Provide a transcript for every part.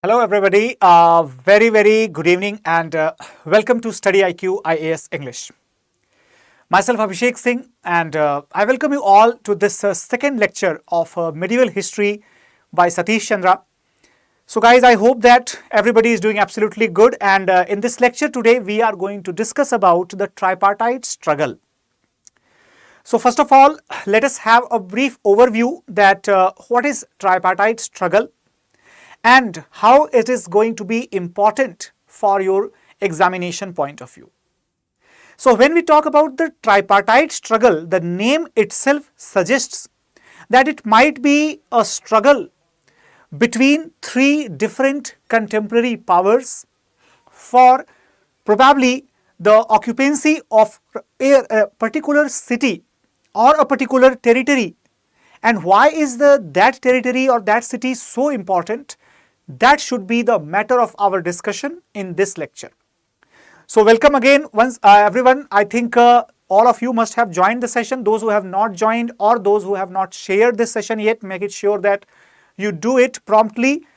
Hello everybody, very good evening and welcome to studyIQ IAS English. Myself Abhishek Singh and I welcome you all to this second lecture of medieval history by Satish Chandra. So guys, I hope that everybody is doing absolutely good and in this lecture today we are going to discuss about the tripartite struggle. So first of all, let us have a brief overview that what is tripartite struggle and how it is going to be important for your examination point of view. So when we talk about the tripartite struggle, the name itself suggests that it might be a struggle between three different contemporary powers for probably the occupancy of a particular city or a particular territory. And why is that territory or that city so important? That should be the matter of our discussion in this lecture. So welcome again once everyone. I think all of you must have joined the session. Those who have not joined or those who have not shared this session yet, make it sure that you do it promptly.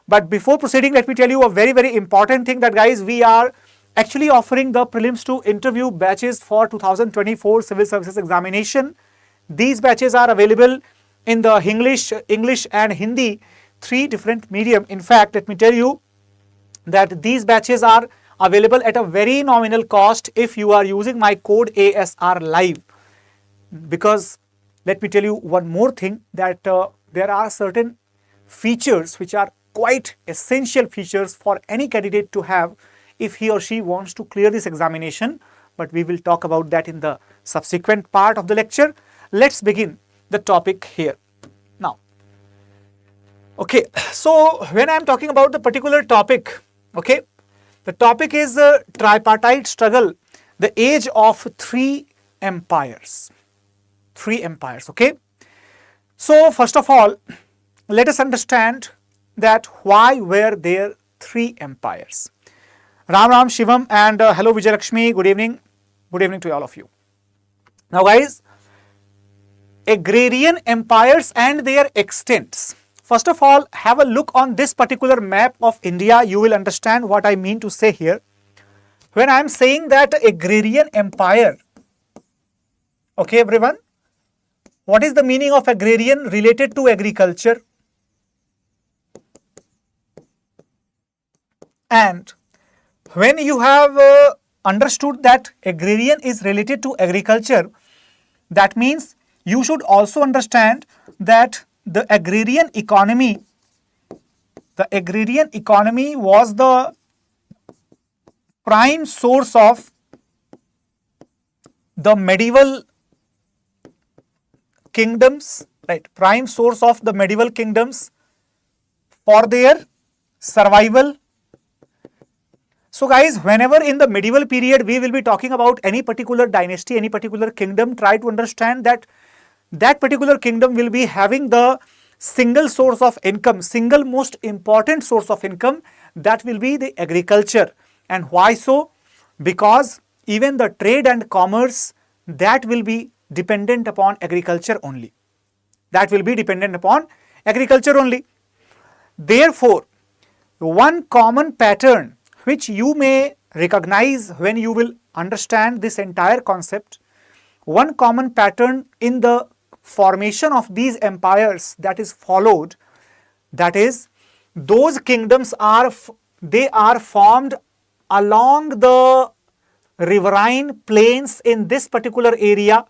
But before proceeding, let me tell you a very important thing that guys, we are actually offering the prelims to interview batches for 2024 civil services examination. These batches are available in the English and Hindi, three different medium. In fact, let me tell you that these batches are available at a very nominal cost if you are using my code ASR live. Because let me tell you one more thing, that there are certain features which are quite essential features for any candidate to have if he or she wants to clear this examination. But we will talk about that in the subsequent part of the lecture. Let's begin the topic here. Okay, so when I am talking about the particular topic, okay, the topic is the tripartite struggle, the age of three empires, okay. So first of all, let us understand that why were there three empires. Ram Shivam and hello Vijay Lakshmi, good evening to all of you. Now guys, agrarian empires and their extents. First of all, have a look on this particular map of India. You will understand what I mean to say here. When I am saying that agrarian empire, okay everyone, what is the meaning of agrarian? Related to agriculture. And when you have understood that agrarian is related to agriculture, that means you should also understand that the agrarian economy was the prime source of the medieval kingdoms, right? Prime source of the medieval kingdoms for their survival. So guys, whenever in the medieval period we will be talking about any particular dynasty, any particular kingdom, try to understand that that particular kingdom will be having the single source of income, single most important source of income, that will be the agriculture. And why so? Because even the trade and commerce, that will be dependent upon agriculture only. Therefore, one common pattern which you may recognize when you will understand this entire concept, one common pattern in the formation of these empires that is followed, that is, those kingdoms are formed along the riverine plains in this particular area.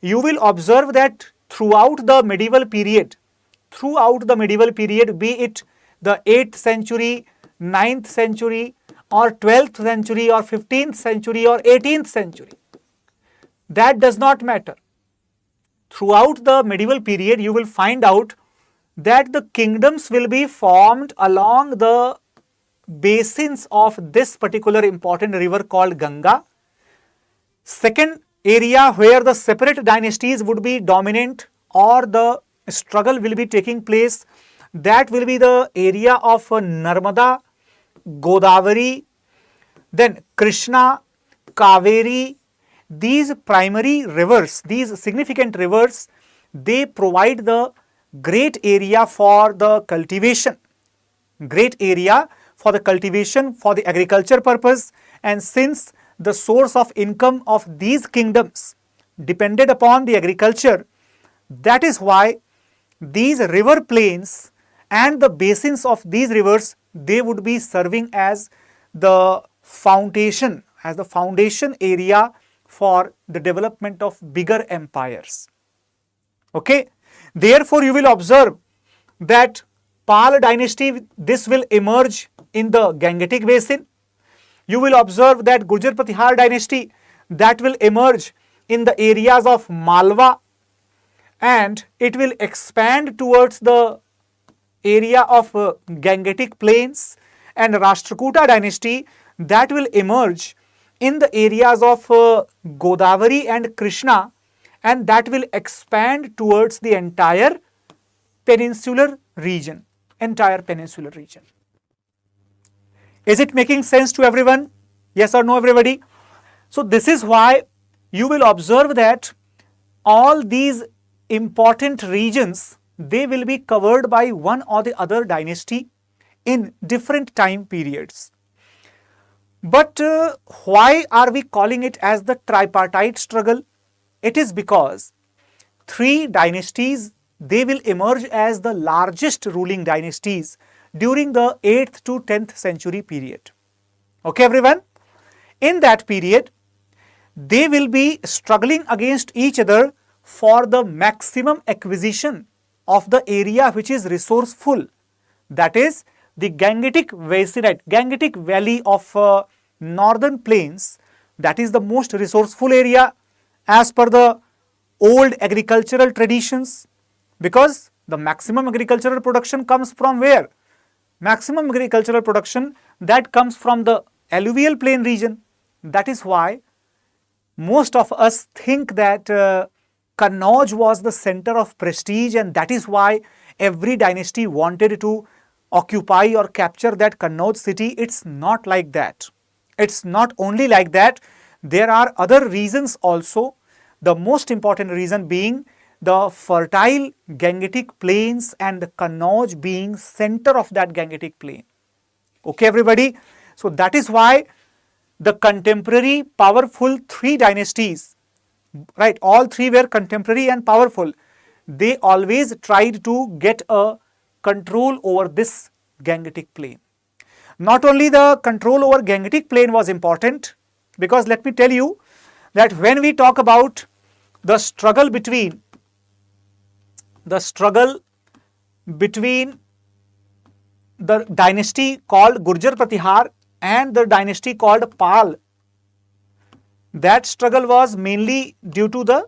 You will observe that throughout the medieval period, be it the 8th century, 9th century or 12th century or 15th century or 18th century, that does not matter. Throughout the medieval period, you will find out that the kingdoms will be formed along the basins of this particular important river called Ganga. Second area where the separate dynasties would be dominant or the struggle will be taking place, that will be the area of Narmada, Godavari, then Krishna, Kaveri. These primary rivers, these significant rivers, they provide the great area for the cultivation. great area for the cultivation for the agriculture purpose, and since the source of income of these kingdoms depended upon the agriculture, that is why these river plains and the basins of these rivers, they would be serving as the foundation area for the development of bigger empires. Okay, therefore you will observe that Pal dynasty, this will emerge in the Gangetic basin. You will observe that Gurjar Pratihar dynasty, that will emerge in the areas of Malwa, and it will expand towards the area of Gangetic plains, and Rashtrakuta dynasty, that will emerge in the areas of Godavari and Krishna, and that will expand towards the entire peninsular region. Is it making sense to everyone? Yes or no, everybody? So this is why you will observe that all these important regions, they will be covered by one or the other dynasty in different time periods. But why are we calling it as the tripartite struggle? It is because three dynasties, they will emerge as the largest ruling dynasties during the 8th to 10th century period. Okay, everyone? In that period, they will be struggling against each other for the maximum acquisition of the area which is resourceful. That is the Gangetic Basin, Gangetic Valley of northern plains, that is the most resourceful area as per the old agricultural traditions, because the maximum agricultural production comes from where? Maximum agricultural production, that comes from the alluvial plain region. That is why most of us think that Kannauj was the center of prestige, and that is why every dynasty wanted to occupy or capture that Kannauj city. It's not like that. It's not only like that. There are other reasons also. The most important reason being the fertile Gangetic plains and the Kannauj being center of that Gangetic plain. Okay, everybody? So that is why the contemporary powerful three dynasties, right, all three were contemporary and powerful. They always tried to get a control over this Gangetic plain. Not only the control over Gangetic plain was important, because let me tell you that when we talk about the struggle between the dynasty called Gurjar Pratihar and the dynasty called Pal, that struggle was mainly due to the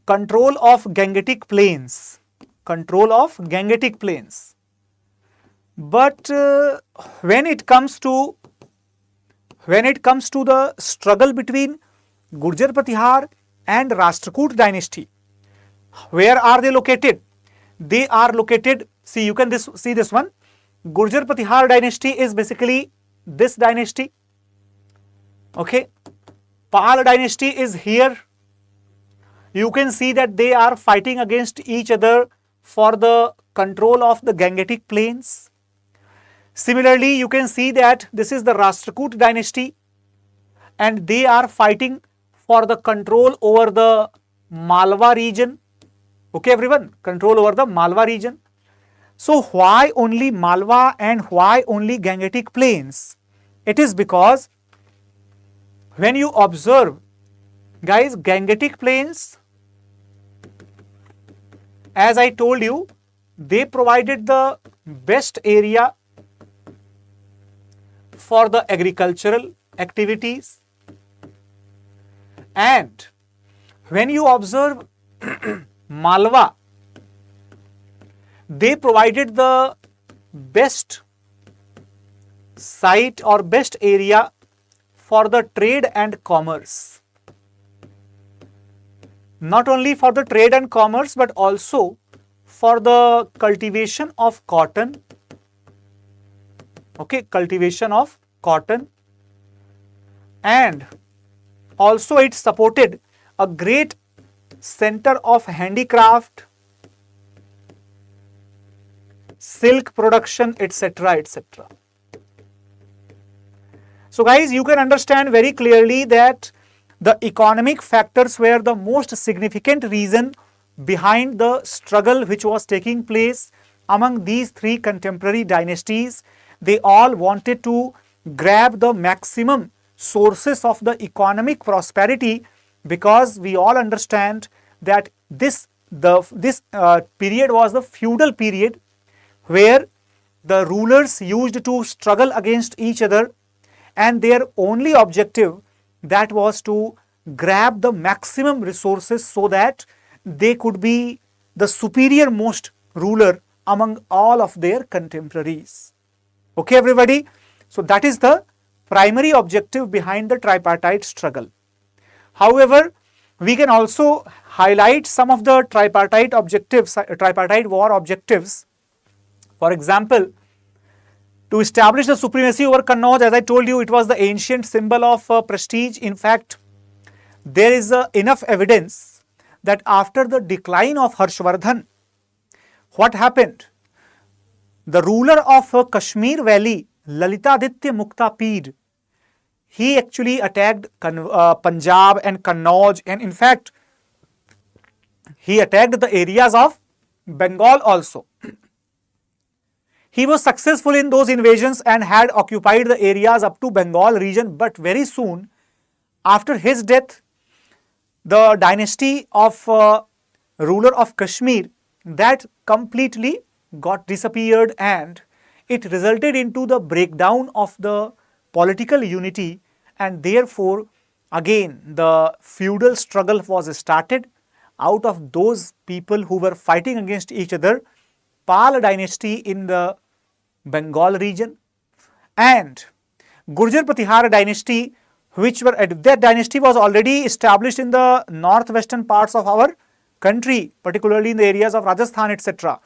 control of Gangetic plains. But when it comes to the struggle between Gurjar Pratihar and Rashtrakoot dynasty, where are they located? They are located, see, you can see this one. Gurjar Pratihar dynasty is basically this dynasty. Okay, Pal dynasty is here. You can see that they are fighting against each other for the control of the Gangetic plains. Similarly, you can see that this is the Rashtrakoot dynasty, and they are fighting for the control over the Malwa region. Okay, everyone, control over the Malwa region. So why only Malwa and why only Gangetic plains? It is because when you observe, guys, Gangetic plains, as I told you, they provided the best area for the agricultural activities. And when you observe Malwa, they provided the best site or best area for the trade and commerce. Not only for the trade and commerce, but also for the cultivation of cotton. Okay, cultivation of cotton, and also it supported a great center of handicraft, silk production, etc., etc. So guys, you can understand very clearly that the economic factors were the most significant reason behind the struggle which was taking place among these three contemporary dynasties. They all wanted to grab the maximum sources of the economic prosperity, because we all understand that this period was the feudal period where the rulers used to struggle against each other, and their only objective that was to grab the maximum resources so that they could be the superior most ruler among all of their contemporaries. Okay, everybody? So that is the primary objective behind the tripartite struggle. However, we can also highlight some of the tripartite objectives, tripartite war objectives. For example, to establish the supremacy over Kannauj, as I told you, it was the ancient symbol of prestige. In fact, there is enough evidence that after the decline of Harshvardhan, what happened? The ruler of Kashmir Valley, Lalitaditya Muktapid, he actually attacked Punjab and Kannauj, and in fact, he attacked the areas of Bengal also. He was successful in those invasions and had occupied the areas up to Bengal region, but very soon after his death, the dynasty of ruler of Kashmir, that completely got disappeared, and it resulted into the breakdown of the political unity, and therefore again the feudal struggle was started. Out of those people who were fighting against each other, Pal dynasty in the Bengal region and Gurjar Pratihar dynasty, that dynasty was already established in the northwestern parts of our country, particularly in the areas of Rajasthan, etc.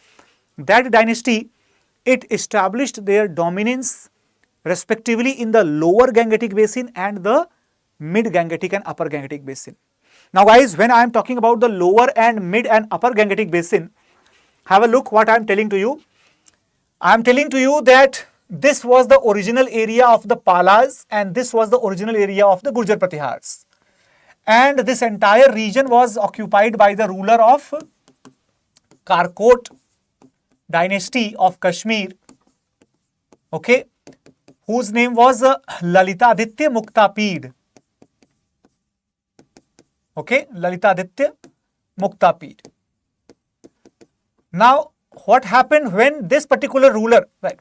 That dynasty, it established their dominance respectively in the lower Gangetic basin and the mid Gangetic and upper Gangetic basin. Now guys, when I am talking about the lower and mid and upper Gangetic basin, have a look what I am telling to you. I am telling to you that this was the original area of the Palas and this was the original area of the Gurjar Pratihars. And this entire region was occupied by the ruler of Karkot dynasty of Kashmir, okay, whose name was Lalitaditya Muktapid. Okay, Lalitaditya Muktapid. Now, what happened when this particular ruler, right?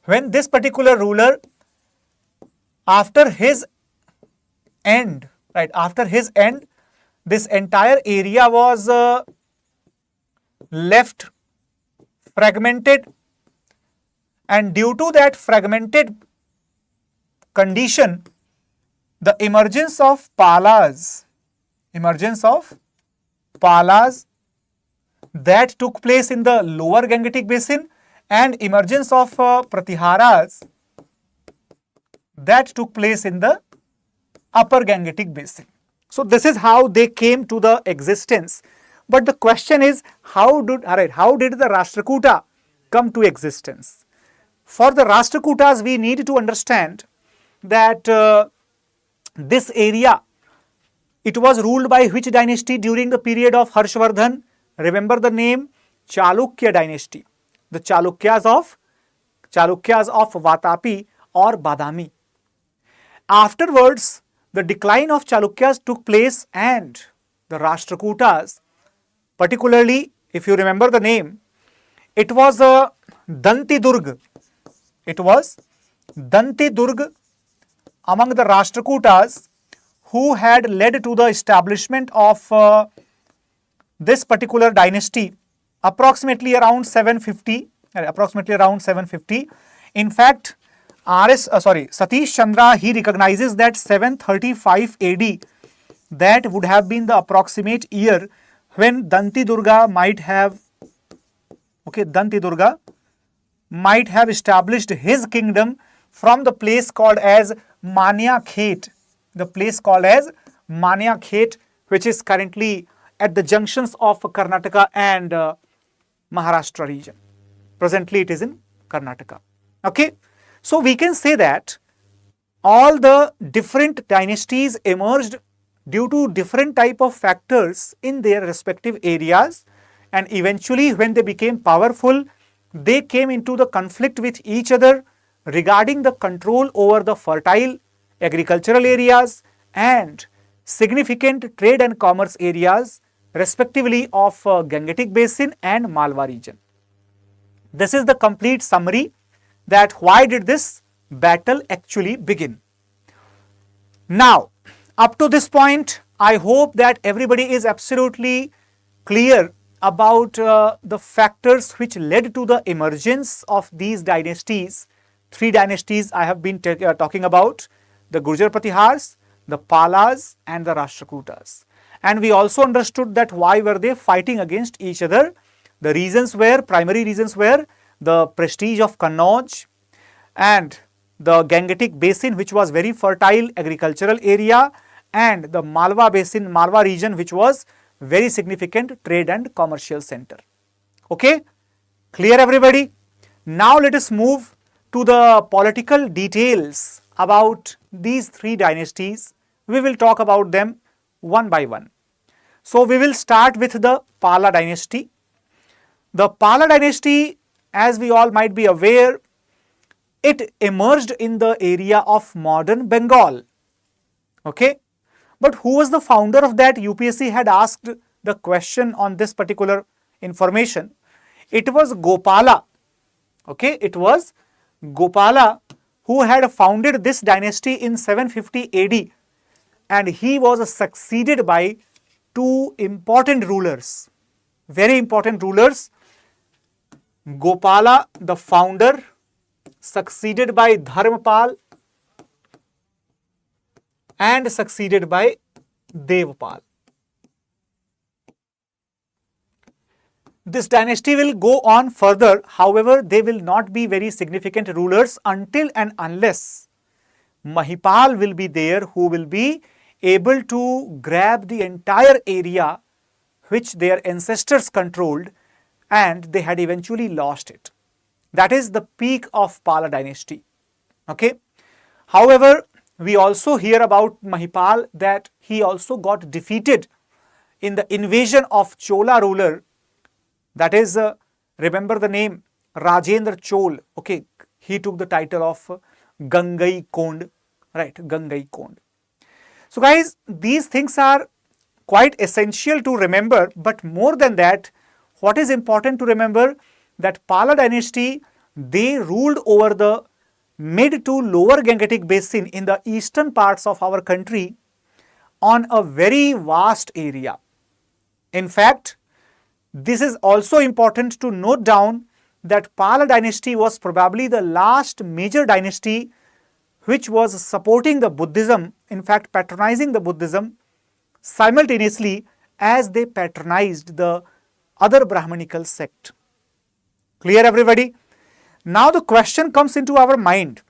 When this particular ruler, after his end, right? After his end, this entire area was left fragmented, and due to that fragmented condition, the emergence of Palas that took place in the lower Gangetic basin, and emergence of Pratiharas that took place in the upper Gangetic basin. So this is how they came to the existence. But the question is, how did the Rashtrakuta come to existence? For the Rashtrakutas, we need to understand that this area, it was ruled by which dynasty during the period of Harshvardhan? Remember the name? Chalukya dynasty. The Chalukyas of Vatapi or Badami. Afterwards, the decline of Chalukyas took place, and the Rashtrakutas, particularly if you remember the name, it was Dantidurg. It was Dantidurg among the Rashtrakutas who had led to the establishment of this particular dynasty approximately around 750. In fact, Satish Chandra, he recognizes that 735 AD, that would have been the approximate year when Dantidurga might have established his kingdom from the place called as Manya Khet, which is currently at the junctions of Karnataka and Maharashtra region. Presently it is in Karnataka. Okay, so we can say that all the different dynasties emerged due to different type of factors in their respective areas, and eventually when they became powerful, they came into the conflict with each other regarding the control over the fertile agricultural areas and significant trade and commerce areas respectively of Gangetic Basin and Malwa region. This is the complete summary that why did this battle actually begin. Now, up to this point, I hope that everybody is absolutely clear about the factors which led to the emergence of these dynasties. Three dynasties I have been talking about: the Gurjar Pratihars, the Palas and the Rashtrakutas. And we also understood that why were they fighting against each other. The reasons were, primary reasons were the prestige of Kannauj and the Gangetic Basin, which was very fertile agricultural area, and the Malwa Basin, Malwa region, which was very significant trade and commercial center. Okay, clear everybody? Now let us move to the political details about these three dynasties. We will talk about them one by one. So we will start with the Pala dynasty. The Pala dynasty, as we all might be aware, it emerged in the area of modern Bengal. Okay, but who was the founder of that? UPSC had asked the question on this particular information. It was Gopala. Okay, it was Gopala who had founded this dynasty in 750 AD, and he was succeeded by two important rulers, very important rulers. Gopala, the founder, succeeded by Dharmapal and succeeded by Devpal. This dynasty will go on further, however, they will not be very significant rulers until and unless Mahipal will be there, who will be able to grab the entire area which their ancestors controlled, and they had eventually lost it. That is the peak of Pala dynasty. Okay. However, we also hear about Mahipal that he also got defeated in the invasion of Chola ruler. That is, remember the name Rajendra Chol. Okay, he took the title of Gangai Kond, right? Gangai Kond. So guys, these things are quite essential to remember, but more than that, what is important to remember that Pala dynasty, they ruled over the mid to lower Gangetic Basin in the eastern parts of our country on a very vast area. In fact, this is also important to note down that Pala dynasty was probably the last major dynasty which was supporting the Buddhism, in fact patronizing the Buddhism simultaneously as they patronized the other Brahmanical sect. Clear everybody? Now the question comes into our mind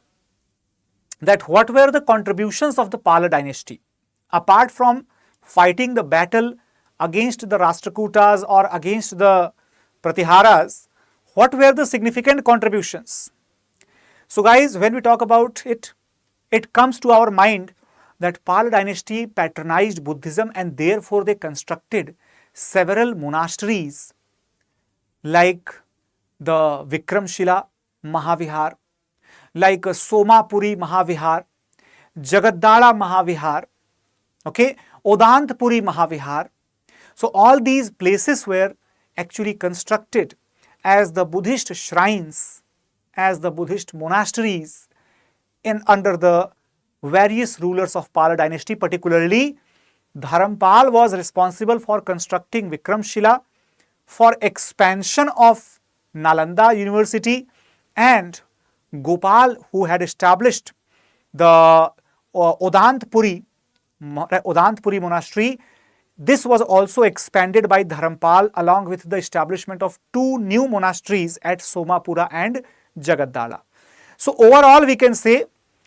that what were the contributions of the Pala dynasty apart from fighting the battle against the Rashtrakutas or against the Pratiharas. What were the significant contributions? So guys, when we talk about it, it comes to our mind that Pala dynasty patronized Buddhism and therefore they constructed several monasteries like the Vikramshila Mahavihar, like Somapuri Mahavihar, Jagaddala Mahavihar, okay, Odantpuri Mahavihar. So all these places were actually constructed as the Buddhist shrines, as the Buddhist monasteries under the various rulers of Pala dynasty. Particularly, Dharampal was responsible for constructing Vikramshila, for expansion of Nalanda University, and Gopal, who had established the Odantpuri monastery. This was also expanded by Dharampal along with the establishment of two new monasteries at Somapura and Jagaddala. So overall we can say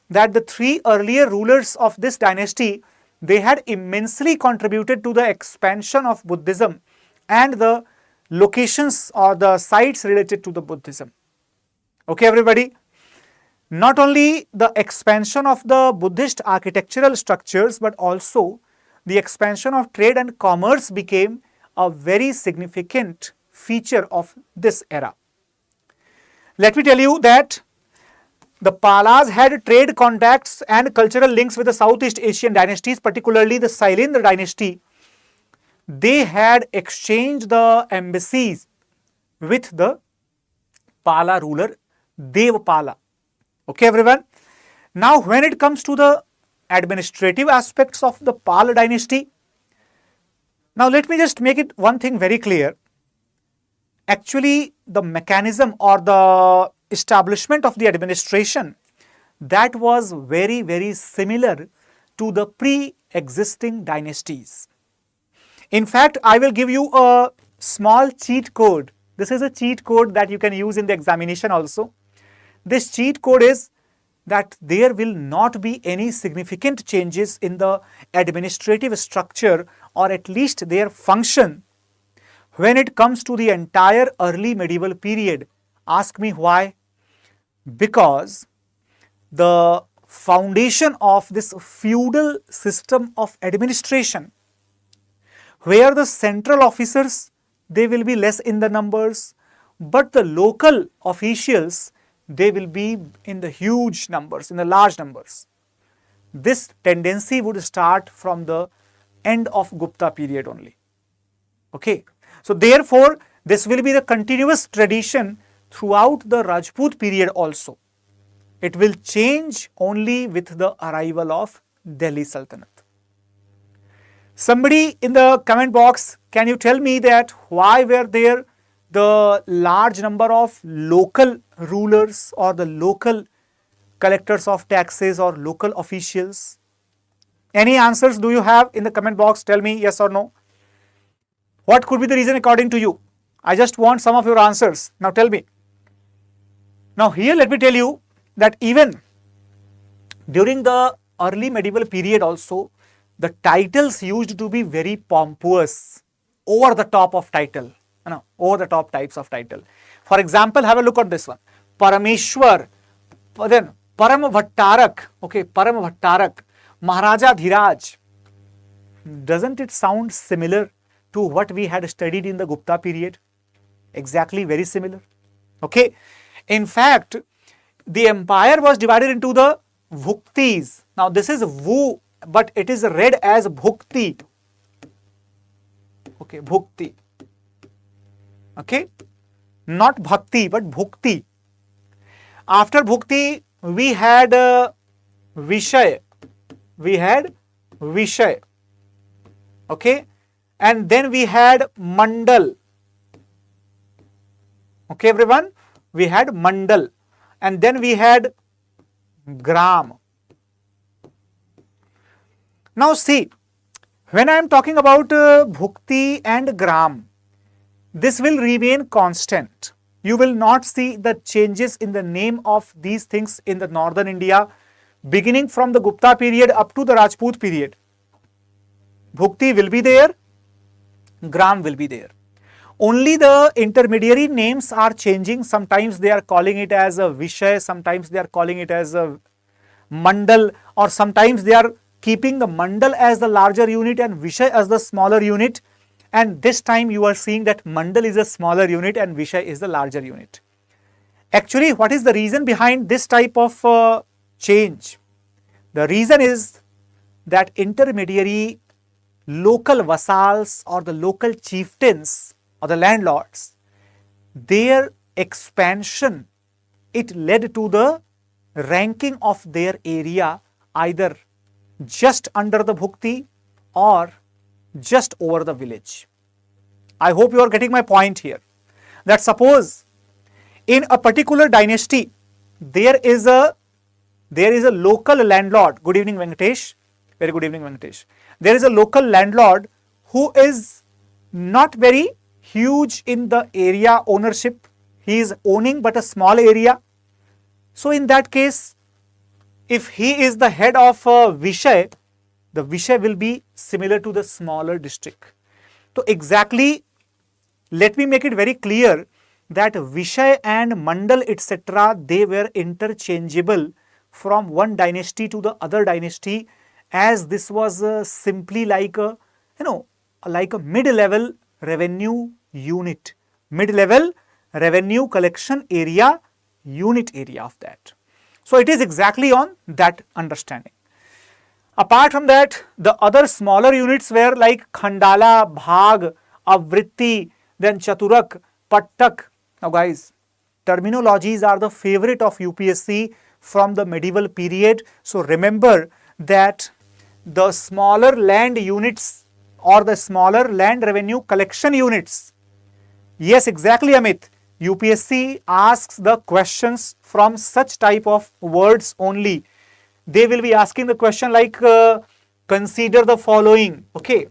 that the three earlier rulers of this dynasty, they had immensely contributed to the expansion of Buddhism and the locations or the sites related to the Buddhism. Okay, everybody. Not only the expansion of the Buddhist architectural structures, but also the expansion of trade and commerce became a very significant feature of this era. Let me tell you that the Palas had trade contacts and cultural links with the Southeast Asian dynasties, particularly the Sailendra dynasty. They had exchanged the embassies with the Pala ruler Devpala. Okay, everyone. Now, when it comes to the administrative aspects of the Pala dynasty, now let me just make it one thing very clear. Actually, the mechanism or the establishment of the administration, that was very, very similar to the pre-existing dynasties. In fact, I will give you a small cheat code. This is a cheat code that you can use in the examination also. This cheat code is that there will not be any significant changes in the administrative structure or at least their function when it comes to the entire early medieval period. Ask me why? Because the foundation of this feudal system of administration, where the central officers, they will be less in the numbers, but the local officials, they will be in the huge numbers, in the large numbers. This tendency would start from the end of Gupta period only. Okay. So therefore, this will be the continuous tradition throughout the Rajput period also. It will change only with the arrival of Delhi Sultanate. Somebody in the comment box, can you tell me that why were there the large number of local rulers or the local collectors of taxes or local officials? Any answers do you have in the comment box? Tell me yes or no. What could be the reason according to you? I just want some of your answers. Now tell me. Now here let me tell you that even during the early medieval period also, the titles used to be very pompous, over the top of title, over the top types of title. For example, have a look at this one. Parameshwar, then Param Bhattarak, okay, Param Bhattarak, Maharaja Dhiraj. Doesn't it sound similar to what we had studied in the Gupta period? Exactly, very similar. Okay. In fact, the empire was divided into the Bhuktis. Now this is Vu, but it is read as Bhukti. Okay, Bhukti. Okay, not Bhakti, but Bhukti. After Bhukti, we had Vishay. We had Vishay. Okay, and then we had Mandal. Okay, everyone, we had Mandal, and then we had Gram. Now see, when I am talking about Bhukti and Gram, this will remain constant. You will not see the changes in the name of these things in the northern India, beginning from the Gupta period up to the Rajput period. Bhukti will be there, Gram will be there. Only the intermediary names are changing. Sometimes they are calling it as a Vishay, sometimes they are calling it as a Mandal, or sometimes they are keeping the Mandal as the larger unit and Vishay as the smaller unit. And this time you are seeing that Mandal is a smaller unit and Vishay is the larger unit. Actually, what is the reason behind this type of change? The reason is that intermediary local vassals or the local chieftains or the landlords, their expansion, it led to the ranking of their area either just under the Bhukti or just over the village. I hope you are getting my point here. That suppose in a particular dynasty, there is a local landlord. Good evening, Venkatesh. Very good evening, Venkatesh. There is a local landlord who is not very huge in the area ownership. He is owning but a small area. So in that case, if he is the head of Vishay, the Vishay will be similar to the smaller district. So exactly let me make it very clear that Vishay and Mandal etc. they were interchangeable from one dynasty to the other dynasty, as this was simply like a like a mid-level revenue unit, mid-level revenue collection area, unit area of that. So it is exactly on that understanding. Apart from that, the other smaller units were like Khandala, Bhag, Avritti, then Chaturak, Pattak. Now guys, terminologies are the favorite of UPSC from the medieval period. So remember that the smaller land units or the smaller land revenue collection units. Yes, exactly, Amit. UPSC asks the questions from such type of words only. They will be asking the question like consider the following. Okay,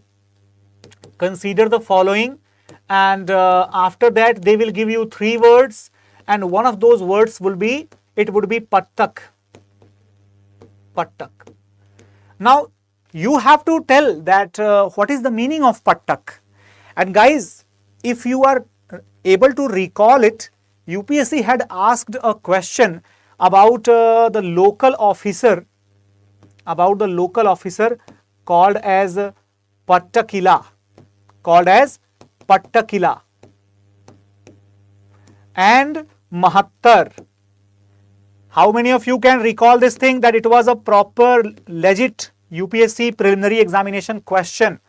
consider the following, and after that they will give you 3 words, and one of those words will be, it would be Pattak. Pattak. Now you have to tell that what is the meaning of Pattak. And guys, if you are able to recall it, UPSC had asked a question about the local officer, called as Pattakila, and Mahattar. How many of you can recall this thing, that it was a proper legit UPSC preliminary examination question?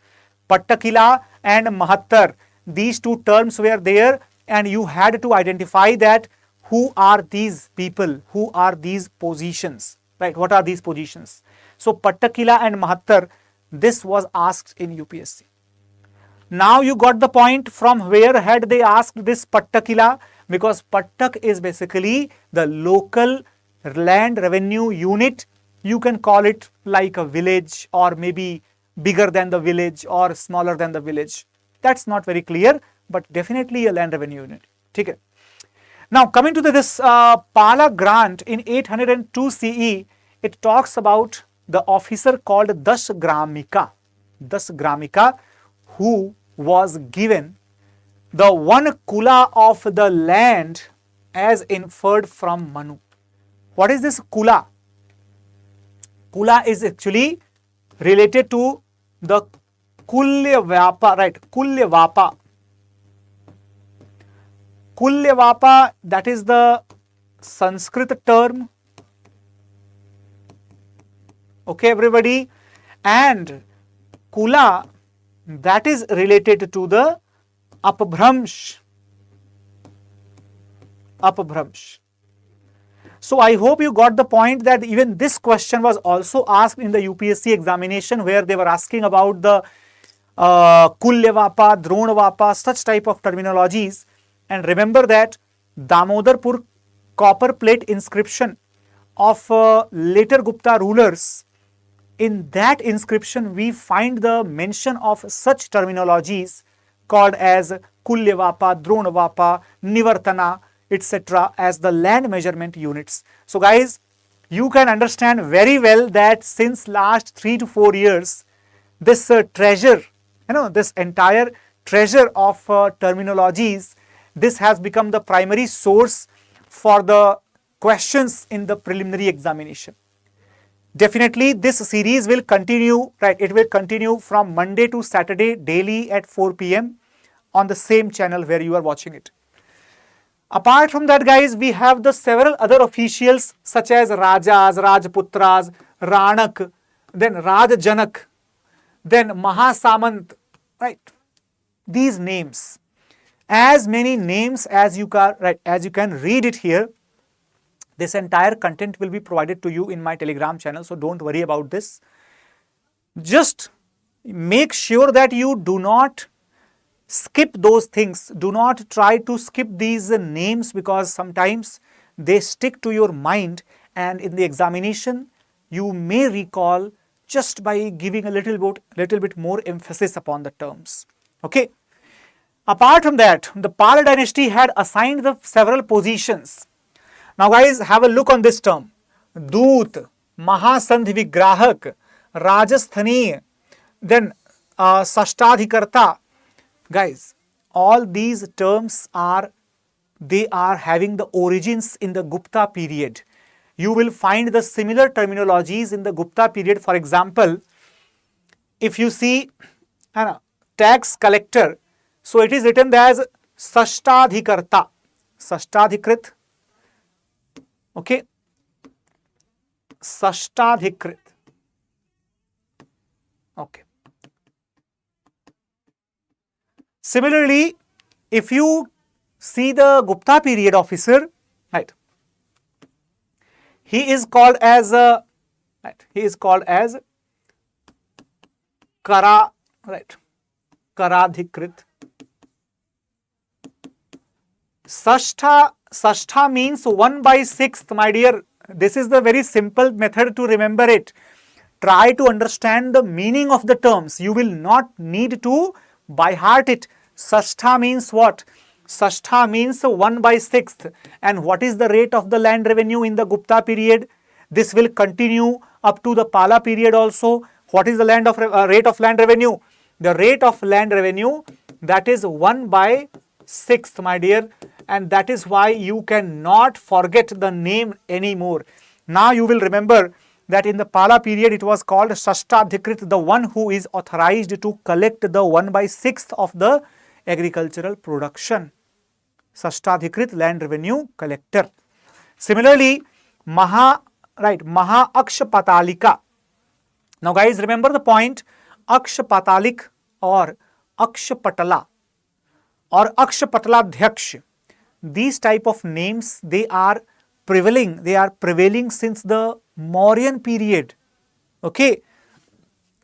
Pattakila and Mahattar, these 2 terms were there, and you had to identify that who are these people, who are these positions, right? What are these positions? So Pattakila and Mahattar, this was asked in UPSC. Now you got the point from where had they asked this Pattakila, because Pattak is basically the local land revenue unit. You can call it like a village, or maybe bigger than the village or smaller than the village. That's not very clear, but definitely a land revenue unit. Okay. Now coming to this Pala grant in 802 CE, it talks about the officer called Dasgramika, who was given the 1 kula of the land as inferred from Manu. What is this kula? Kula is actually related to the Kulyavapa, right? Kulyavapa, that is the Sanskrit term. Okay, everybody. And Kula, that is related to the Apabhramsh. So I hope you got the point that even this question was also asked in the UPSC examination, where they were asking about the Kulyavapa, Dronavapa, such type of terminologies. And remember that Damodarpur copper plate inscription of later Gupta rulers, in that inscription we find the mention of such terminologies called as Kulyavapa, Dronavapa, Nivartana, etc. as the land measurement units. So guys, you can understand very well that since last 3 to 4 years, this treasure, this entire treasure of terminologies, this has become the primary source for the questions in the preliminary examination. Definitely this series will continue, right? It will continue from Monday to Saturday daily at 4 p.m. on the same channel where you are watching it. Apart from that, guys, we have the several other officials such as Rajas, Rajputras, Ranak, then Rajjanak, then Mahasamant, right? These names, as many names as you can, right, as you can read it here. This entire content will be provided to you in my Telegram channel, so don't worry about this. Just make sure that you do not skip those things. Do not try to skip these names, because sometimes they stick to your mind, and in the examination you may recall just by giving a little bit more emphasis upon the terms. Okay. Apart from that, the Pala dynasty had assigned the several positions. Now guys, have a look on this term. Doot, Mahasandh Vigrahak, Rajasthani, then Sashtadhikarta. Guys, all these terms are having the origins in the Gupta period. You will find the similar terminologies in the Gupta period. For example, if you see tax collector, so it is written as Sashtadhikarta, Sashtadhikrit, okay, Sashtadhikrit, okay. Similarly, if you see the Gupta period officer, right, he is called as Kara, right, Karadhikrit. Sashtha means 1/6, my dear. This is the very simple method to remember it. Try to understand the meaning of the terms. You will not need to by heart it. Sashtha means what? Sashtha means 1/6. And what is the rate of the land revenue in the Gupta period? This will continue up to the Pala period also. What is the rate of land revenue? The rate of land revenue, that is 1/6, my dear. And that is why you cannot forget the name anymore. Now you will remember that in the Pala period it was called Sashtadhikrit, the one who is authorized to collect the 1/6 of the agricultural production. Sashtadhikrit, land revenue collector. Similarly, Maha Akshpatalika. Now guys, remember the point, Akshpatalik or Akshpatala or Akshpataladhyaksh. These type of names, they are prevailing since the Mauryan period. Okay.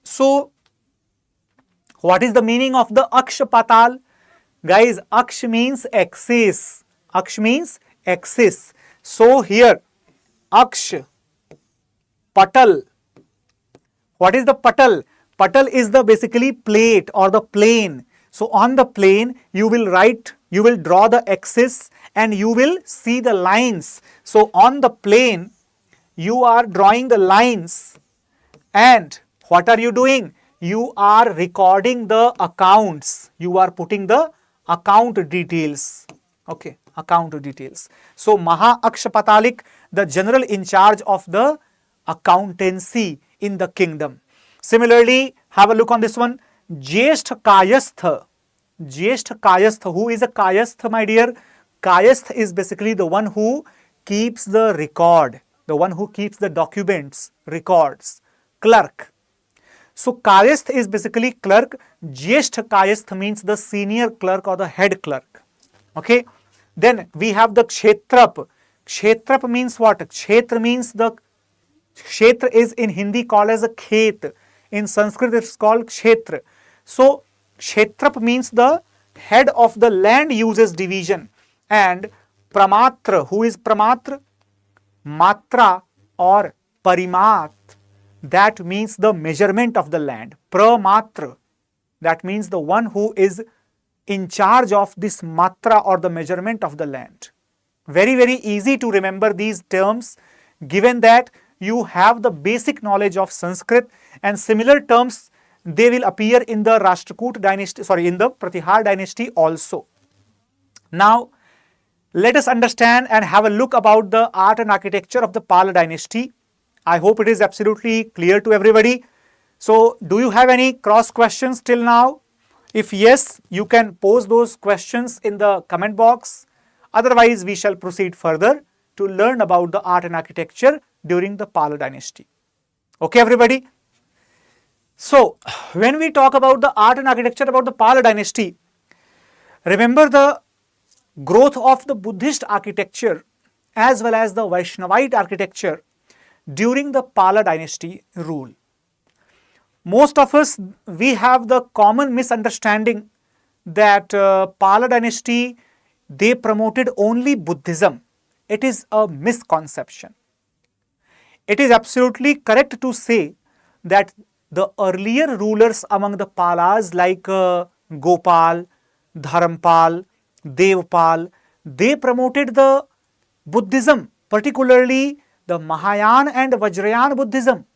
So, what is the meaning of the Akshpatal? Guys, Aksh means axis. Aksh means axis. So, here, Aksh, Patal. What is the Patal? Patal is the basically plate or the plane. So, on the plane, you will draw the axis and you will see the lines. So, on the plane, you are drawing the lines and what are you doing? You are recording the accounts. You are putting the account details. Okay, account details. So, Maha Akshpatalik, the general in charge of the accountancy in the kingdom. Similarly, have a look on this one. Jyeshtha Kayastha. Jyeshtha Kayastha. Who is a Kayastha, my dear? Kayastha is basically the one who keeps the record, the one who keeps the documents, records, clerk. So, Kayastha is basically clerk. Jyeshtha Kayastha means the senior clerk or the head clerk. Okay. Then we have the Kshetrap. Kshetrap means what? Kshetra means Kshetra is in Hindi called as a Khet. In Sanskrit, it's called Kshetra. So, Kshetrap means the head of the land uses division. And Pramatra, who is Pramatra? Matra or Parimat, that means the measurement of the land. Pramatra, that means the one who is in charge of this Matra or the measurement of the land. Very, very easy to remember these terms given that you have the basic knowledge of Sanskrit, and similar terms they will appear in the Rashtrakoot dynasty, in the Pratihar dynasty also. Now, let us understand and have a look about the art and architecture of the Pala dynasty. I hope it is absolutely clear to everybody. So, do you have any cross questions till now? If yes, you can pose those questions in the comment box. Otherwise, we shall proceed further to learn about the art and architecture during the Pala dynasty. Okay, everybody? So, when we talk about the art and architecture about the Pala dynasty, remember the growth of the Buddhist architecture as well as the Vaishnavite architecture during the Pala dynasty rule. Most of us, we have the common misunderstanding that Pala dynasty, they promoted only Buddhism. It is a misconception. It is absolutely correct to say that the earlier rulers among the Palas like Gopal, Dharampal, Devpal, they promoted the Buddhism, particularly the Mahayana and Vajrayana Buddhism.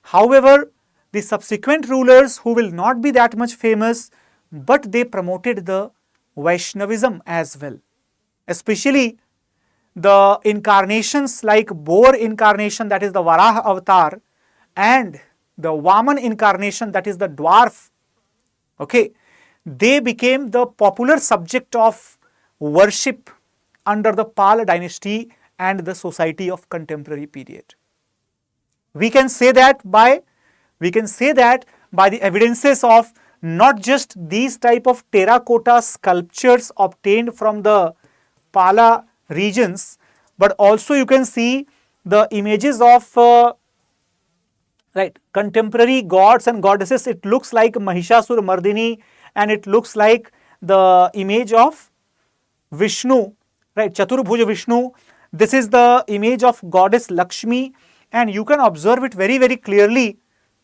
However, the subsequent rulers who will not be that much famous, but they promoted the Vaishnavism as well, especially the incarnations like boar incarnation, that is the Varaha avatar, and the Vaman incarnation, that is the dwarf. Okay, they became the popular subject of worship under the Pal dynasty and the society of contemporary period. We can say that by the evidences of not just these type of terracotta sculptures obtained from the Pala regions, but also you can see the images of contemporary gods and goddesses. It looks like Mahishasur Mardini, and it looks like the image of Vishnu, right, Chaturbhuja Vishnu. This is the image of goddess Lakshmi, and you can observe it very, very clearly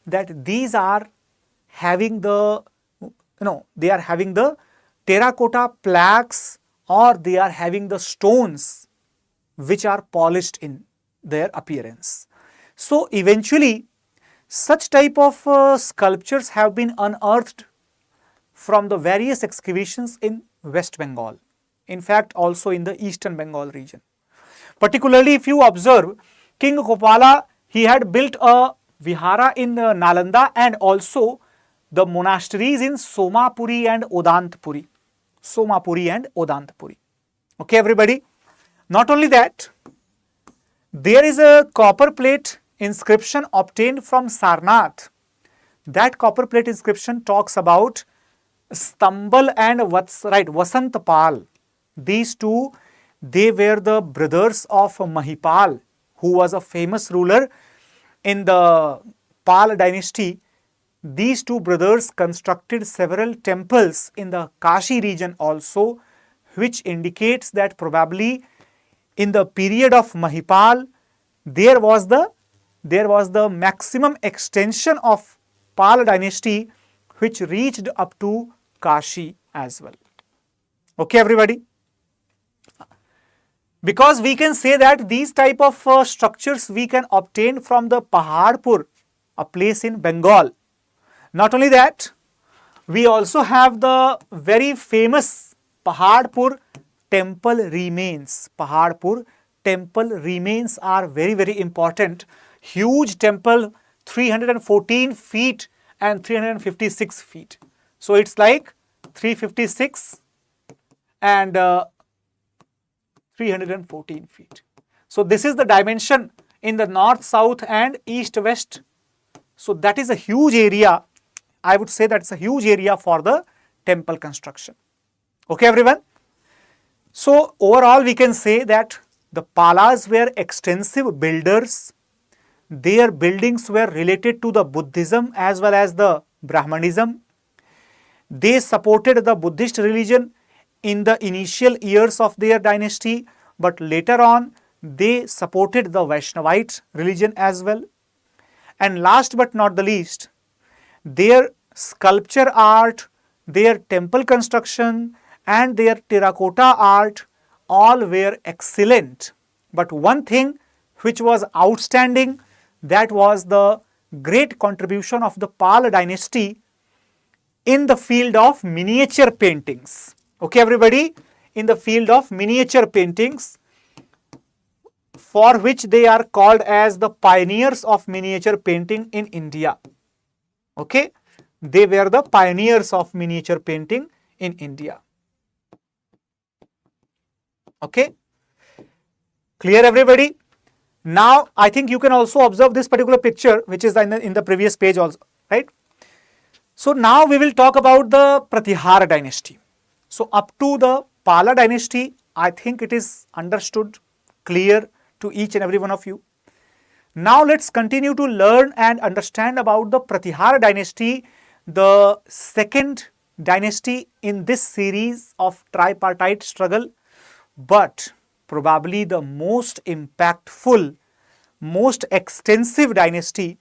that these are having the, they are having the terracotta plaques, or they are having the stones which are polished in their appearance. So eventually such type of sculptures have been unearthed from the various excavations in West Bengal, in fact also in the Eastern Bengal region. Particularly if you observe, King Gopala, he had built a vihara in Nalanda and also the monasteries in Somapuri and Odantpuri. Somapuri and Odantpuri. Okay, everybody. Not only that, there is a copper plate inscription obtained from Sarnath. That copper plate inscription talks about Stambal and Vasantpal. These two, they were the brothers of Mahipal, who was a famous ruler in the Pal dynasty. These two brothers constructed several temples in the Kashi region also, which indicates that probably in the period of Mahipal, there was the maximum extension of Pal dynasty, which reached up to Kashi as well. Okay, everybody. Because we can say that these type of structures we can obtain from the Paharpur, a place in Bengal. Not only that, we also have the very famous Paharpur temple remains. Paharpur temple remains are very, very important. Huge temple, 314 feet and 356 feet. So it's like 356 and 314 feet. So this is the dimension in the north, south and east, west. So that is a huge area. I would say that's a huge area for the temple construction. Okay, everyone. So overall we can say that the Palas were extensive builders. Their buildings were related to the Buddhism as well as the Brahmanism. They supported the Buddhist religion in the initial years of their dynasty, but later on they supported the Vaishnavite religion as well. And last but not the least, their sculpture art, their temple construction and their terracotta art all were excellent. But one thing which was outstanding, that was the great contribution of the Pal dynasty in the field of miniature paintings. Okay, everybody, in the field of miniature paintings, for which they are called as the pioneers of miniature painting in India. Okay, they were the pioneers of miniature painting in India. Okay, clear, everybody? Now I think you can also observe this particular picture, which is in the previous page also, right? So now we will talk about the Pratihara dynasty. So up to the Pala dynasty, I think it is understood, clear to each and every one of you. Now let's continue to learn and understand about the Pratihara dynasty, the second dynasty in this series of tripartite struggle, but probably the most impactful, most extensive dynasty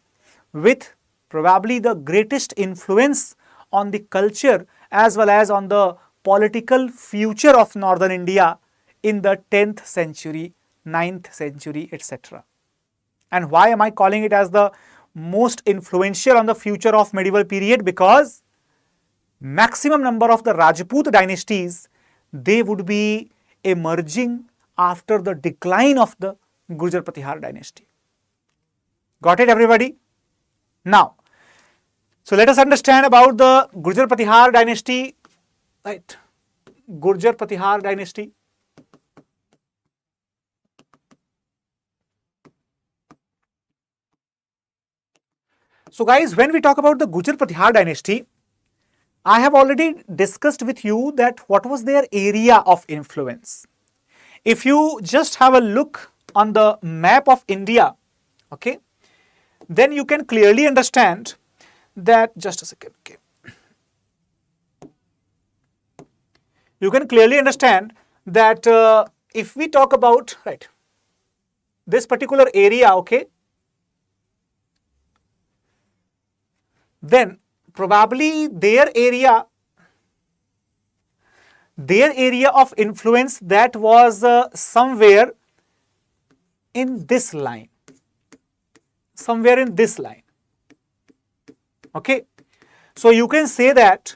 with probably the greatest influence on the culture as well as on the political future of northern India in the 10th century, 9th century, etc. And why am I calling it as the most influential on the future of medieval period? Because maximum number of the Rajput dynasties, they would be emerging after the decline of the Gurjar Pratihar dynasty. Got it, everybody? Now, so let us understand about the Gurjar Pratihar dynasty, right? Gurjar Pratihar dynasty. So guys, when we talk about the Gurjar Pratihar dynasty, I have already discussed with you that what was their area of influence. If you just have a look on the map of India, okay, then you can clearly understand that, just a second, okay. You can clearly understand that if we talk about, right, this particular area, okay, then probably their area of influence, that was somewhere in this line, okay. So you can say that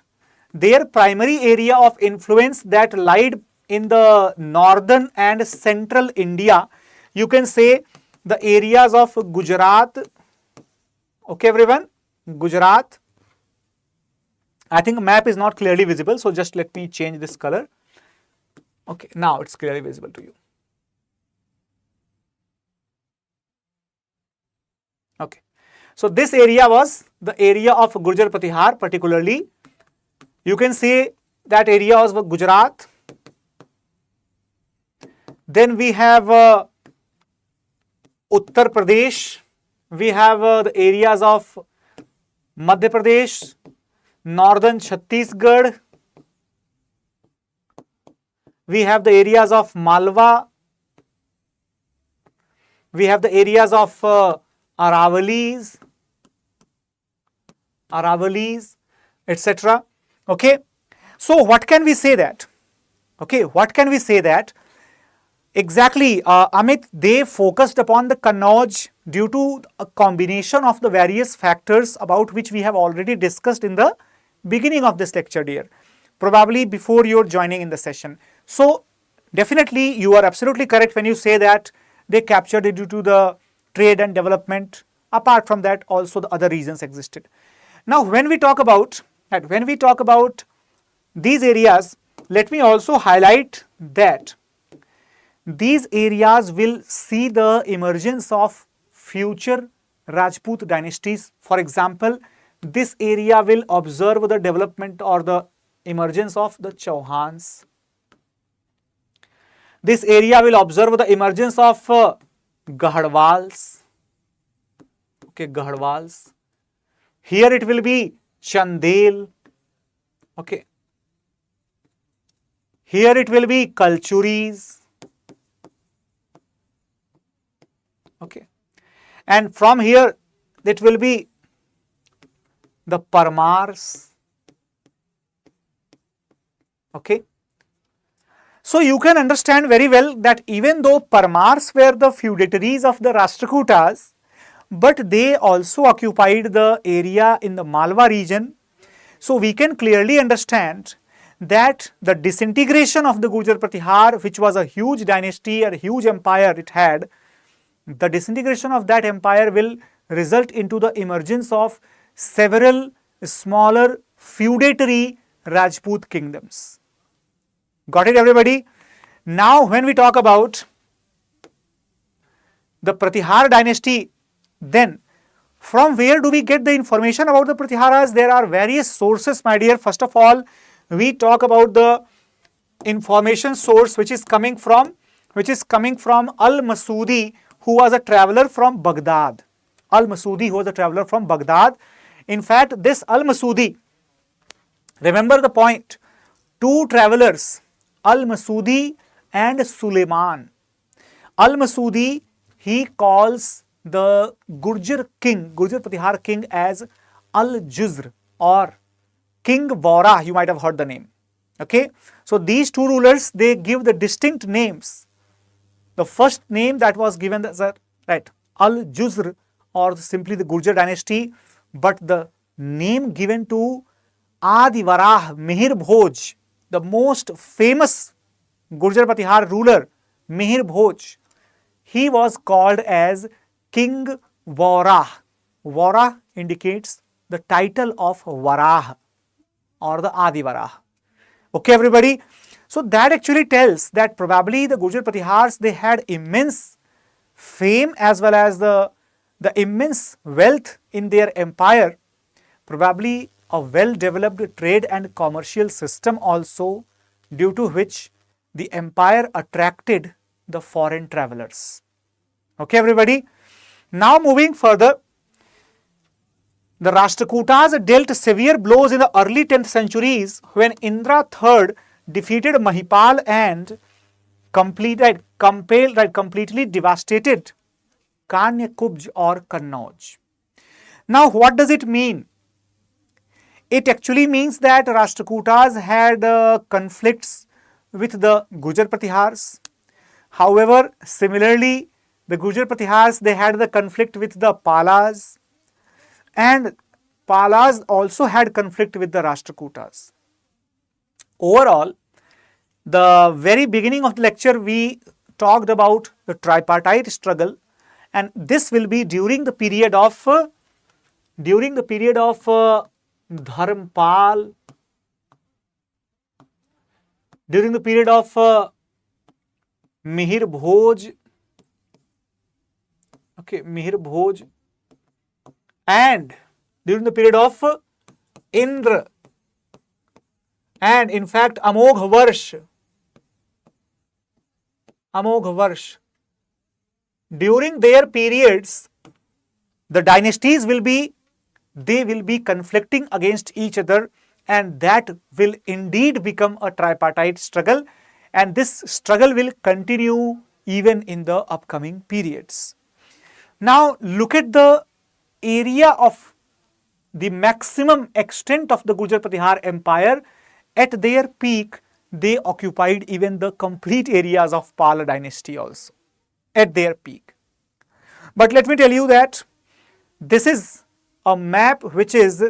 their primary area of influence that lied in the northern and central India, you can say the areas of Gujarat, okay everyone, Gujarat. I think map is not clearly visible, so just let me change this color. Okay, now it's clearly visible to you. Okay, so this area was the area of Gurjar Pratihar, particularly. You can say that area was Gujarat. Then we have Uttar Pradesh. We have the areas of Madhya Pradesh, northern Chhattisgarh. We have the areas of Malwa. We have the areas of Aravalis, etc. Okay. So what can we say that? Okay, what can we say that? Exactly, Amit, they focused upon the Kannauj due to a combination of the various factors about which we have already discussed in the beginning of this lecture, dear, probably before your joining in the session. So definitely you are absolutely correct when you say that they captured it due to the trade and development. Apart from that, also the other reasons existed. Now when we talk about these areas, let me also highlight that these areas will see the emergence of future Rajput dynasties. For example, this area will observe the development or the emergence of the Chauhans. This area will observe the emergence of Gahadwals. Okay, Gahadwals. Here it will be Chandel. Okay. Here it will be Kalchuris. Okay. And from here it will be the Parmars. Okay. So you can understand very well that even though Parmars were the feudatories of the Rashtrakutas, but they also occupied the area in the Malwa region. So we can clearly understand that the disintegration of the Gurjar Pratihar, which was a huge dynasty, a huge empire it had, the disintegration of that empire will result into the emergence of several smaller feudatory Rajput kingdoms. Got it, everybody? Now when we talk about the Pratihar dynasty, then from where do we get the information about the Pratiharas? There are various sources, my dear. First of all, we talk about the information source which is coming from Al-Masudi, who was a traveler from Baghdad. Al-Masudi, who was a traveler from Baghdad. In fact, this Al-Masudi, remember the point, two travelers, Al-Masudi and Suleiman. Al-Masudi, he calls the Gurjar Pratihar king as Al-Juzr or King Vora, you might have heard the name. Okay, so these two rulers, they give the distinct names. The first name that was given as Al-Juzr or simply the Gurjar dynasty, but the name given to Adi Varah Mihir Bhoj the most famous Gurjar Pratihar ruler, Mihir Bhoj, he was called as King Varah. Varah indicates the title of Varah or the Adi Varah. Okay, everybody. So that actually tells that probably the Gurjar Pratihars, they had immense fame as well as the immense wealth in their empire, probably a well-developed trade and commercial system also, due to which the empire attracted the foreign travelers. Okay, everybody. Now moving further, the Rashtrakutas dealt severe blows in the early 10th centuries when Indra III defeated Mahipal and completely devastated Kanyakubj or Kannauj. Now, what does it mean? It actually means that Rashtrakutas had conflicts with the Gujar Pratihars. However, similarly, the Gujar Pratihars, they had the conflict with the Palas, and Palas also had conflict with the Rashtrakutas. Overall, the very beginning of the lecture, we talked about the tripartite struggle, and this will be during the period of Dharmpal, during the period of Mihir Bhoj, Mihir Bhoj, and during the period of Indra, and in fact Amogh Varsh. During their periods, the dynasties will be conflicting against each other, and that will indeed become a tripartite struggle, and this struggle will continue even in the upcoming periods. Now look at the area of the maximum extent of the Gujar Pratihar empire. At their peak, they occupied even the complete areas of Pala dynasty also, at their peak. But let me tell you that this is a map which is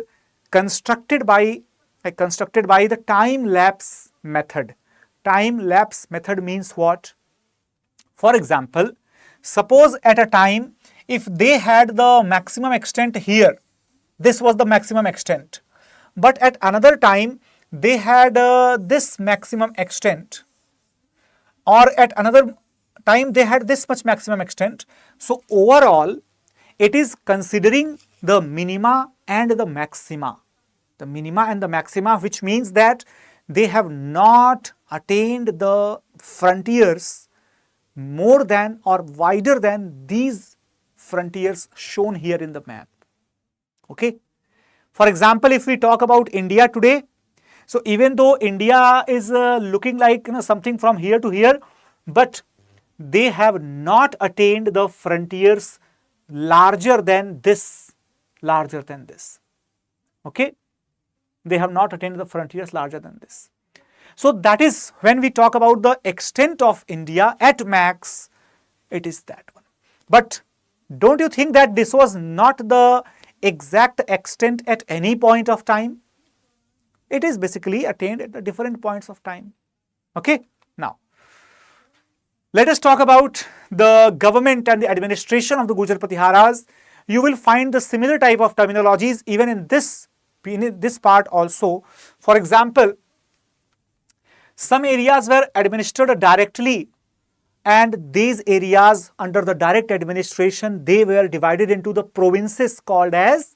constructed by the time-lapse method. Time-lapse method means what? For example, suppose at a time, if they had the maximum extent here, this was the maximum extent, but at another time they had this maximum extent, or at another time they had this much maximum extent. So overall, it is considering the minima and the maxima. The minima and the maxima, which means that they have not attained the frontiers more than or wider than these frontiers shown here in the map. Okay. For example, if we talk about India today, so even though India is looking like something from here to here, but they have not attained the frontiers larger than this. Okay. They have not attained the frontiers larger than this. So that is when we talk about the extent of India at max, it is that one. But don't you think that this was not the exact extent at any point of time? It is basically attained at the different points of time. Okay. Now, let us talk about the government and the administration of the Gujar Pratiharas. You will find the similar type of terminologies even in this part also. For example, some areas were administered directly, and these areas under the direct administration, they were divided into the provinces called as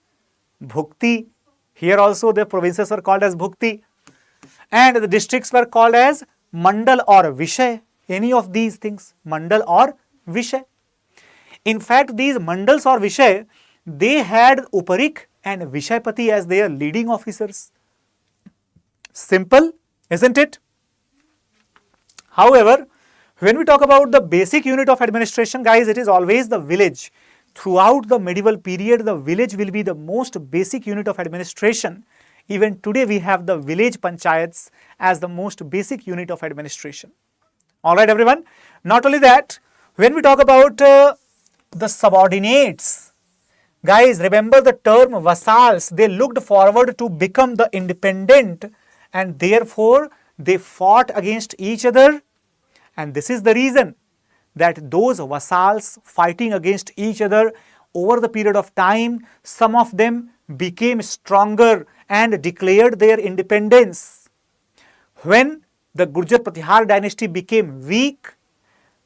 Bhukti. Here also the provinces were called as Bhukti, and the districts were called as Mandal or Vishay. Any of these things, Mandal or Vishay. In fact, these Mandals or Vishay, they had Uparik and Vishaypati as their leading officers. Simple, isn't it? However, when we talk about the basic unit of administration, guys, it is always the village. Throughout the medieval period, the village will be the most basic unit of administration. Even today, we have the village panchayats as the most basic unit of administration. Alright, everyone. Not only that, when we talk about the subordinates, guys, remember the term vassals. They looked forward to become the independent, and therefore they fought against each other, and this is the reason that those vassals fighting against each other over the period of time, some of them became stronger and declared their independence. When the Gurjar Pratihar dynasty became weak,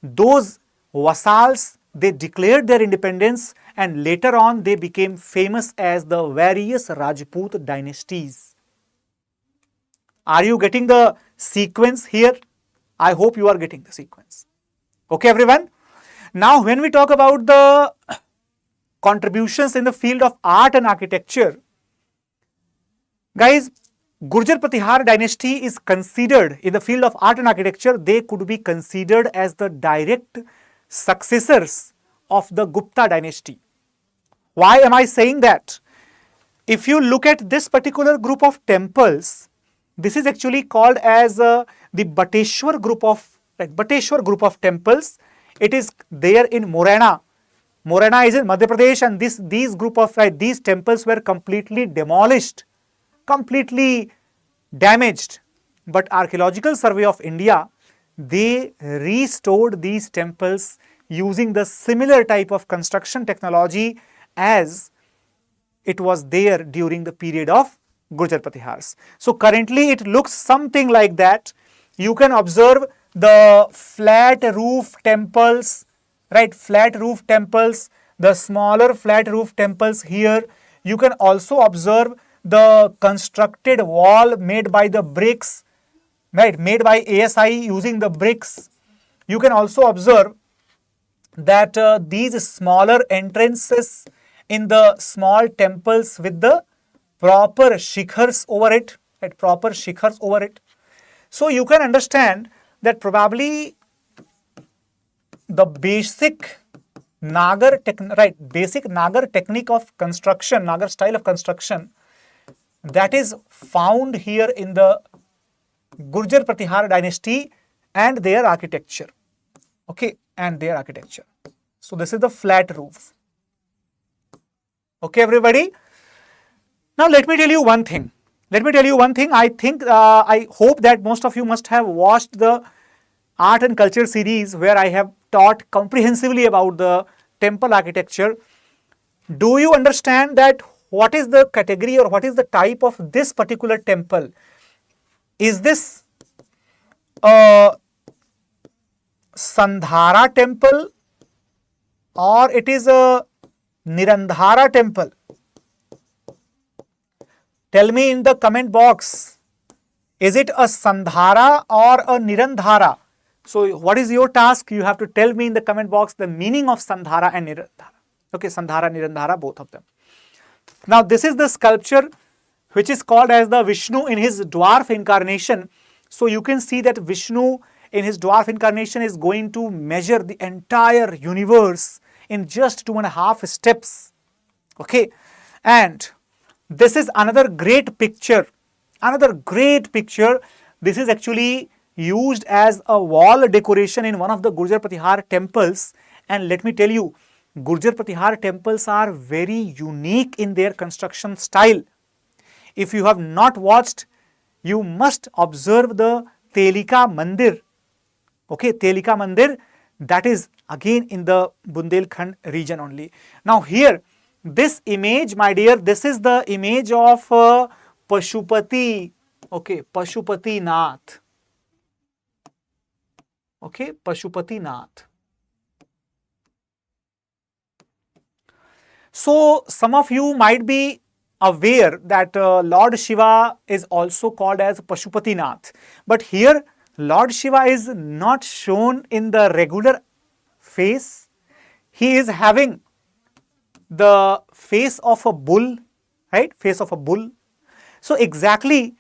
those vassals, they declared their independence, and later on they became famous as the various Rajput dynasties. Are you getting the sequence here? I hope you are getting the sequence. Okay, everyone. Now, when we talk about the contributions in the field of art and architecture, guys, Gurjar Pratihar dynasty is considered in the field of art and architecture, they could be considered as the direct successors of the Gupta dynasty. Why am I saying that? If you look at this particular group of temples, this is actually called as the Bateshwar group of temples. It is there in Morena. Morena is in Madhya Pradesh, and these group of these temples were completely demolished, completely damaged. But Archaeological Survey of India, they restored these temples using the similar type of construction technology as it was there during the period of Gurjar Pratihars. So currently it looks something like that. You can observe the flat roof temples, right? Flat roof temples, the smaller flat roof temples here. You can also observe the constructed wall made by the bricks, right? Made by ASI using the bricks. You can also observe that these smaller entrances in the small temples with the proper shikhars over it, So you can understand that probably the basic Nagar technique of construction, Nagar style of construction, that is found here in the Gurjar Pratihar dynasty and their architecture. Okay, and their architecture. So this is the flat roof. Okay, everybody. Now let me tell you one thing. I think, I hope that most of you must have watched the art and culture series where I have taught comprehensively about the temple architecture. Do you understand that what is the category or what is the type of this particular temple? Is this a Sandhara temple or it is a Nirandhara temple? Tell me in the comment box, is it a Sandhara or a Nirandhara? So what is your task? You have to tell me in the comment box the meaning of Sandhara and Nirandhara. Okay, Sandhara, Nirandhara, both of them. Now this is the sculpture which is called as the Vishnu in his dwarf incarnation. So you can see that Vishnu in his dwarf incarnation is going to measure the entire universe in just 2.5 steps. Okay, and this is another great picture. This is actually used as a wall decoration in one of the Gurjar Pratihar temples. And let me tell you, Gurjar Pratihar temples are very unique in their construction style. If you have not watched, you must observe the Telika Mandir. Okay, Telika Mandir, that is again in the Bundelkhand region only. Now here, this image, my dear, this is the image of Pashupati. Okay, Pashupati Nath. Okay, Pashupati Nath. So some of you might be aware that Lord Shiva is also called as Pashupati Nath. But here Lord Shiva is not shown in the regular face. He is having the face of a bull, right? Face of a bull. So exactly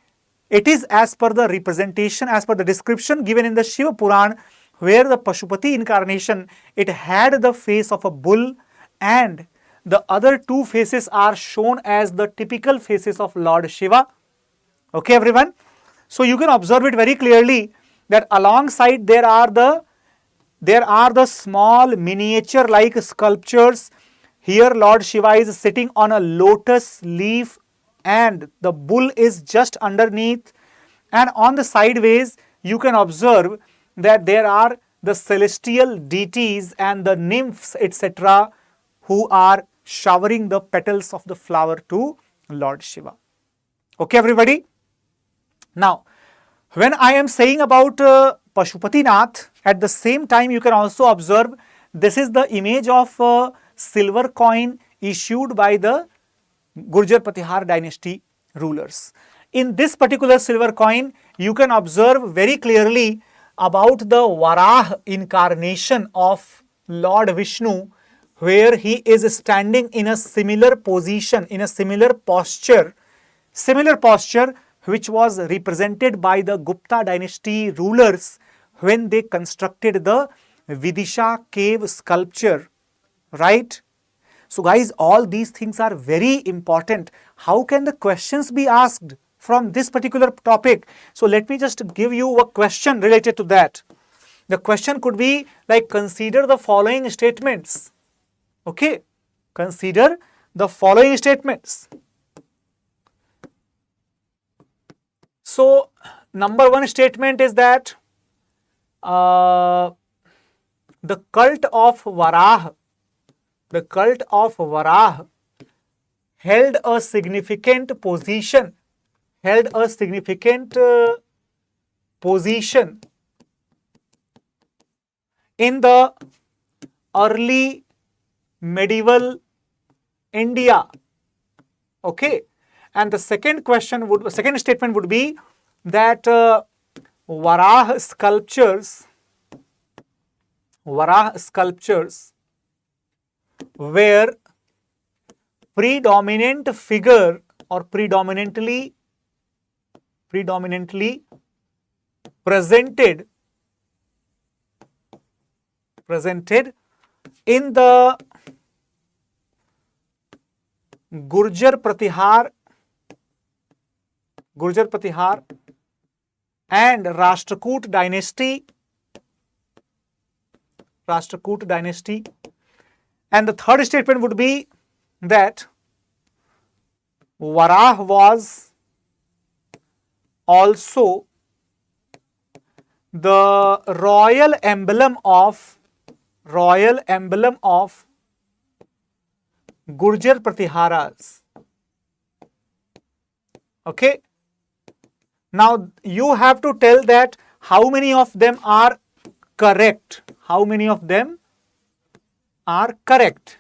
it is as per the representation, as per the description given in the Shiva Puran, where the Pashupati incarnation, it had the face of a bull, and the other two faces are shown as the typical faces of Lord Shiva. Okay, everyone. So you can observe it very clearly that alongside there are the small miniature like sculptures. Here Lord Shiva is sitting on a lotus leaf and the bull is just underneath. and on the sideways you can observe that there are the celestial deities and the nymphs, etc., who are showering the petals of the flower to Lord Shiva. Okay, everybody? Now, when I am saying about Pashupatinath, at the same time you can also observe this is the image of a silver coin issued by the Gurjar Pratihar dynasty rulers. In this particular silver coin, you can observe very clearly about the Varah incarnation of Lord Vishnu, where he is standing in a similar position, in a similar posture which was represented by the Gupta dynasty rulers when they constructed the Vidisha cave sculpture, right? So guys, all these things are very important. How can the questions be asked from this particular topic? So let me just give you a question related to that. The question could be like, consider the following statements. Okay, consider the following statements. So number one statement is that the cult of Varah held a significant position in the early medieval India. Okay, and the second statement would be that Varah sculptures were predominant figure or predominantly presented in the Gurjar Pratihar and Rashtrakoot dynasty. And the third statement would be that Varah was also the royal emblem of Gurjar Pratiharas. Okay. Now you have to tell that how many of them are correct. How many of them are correct?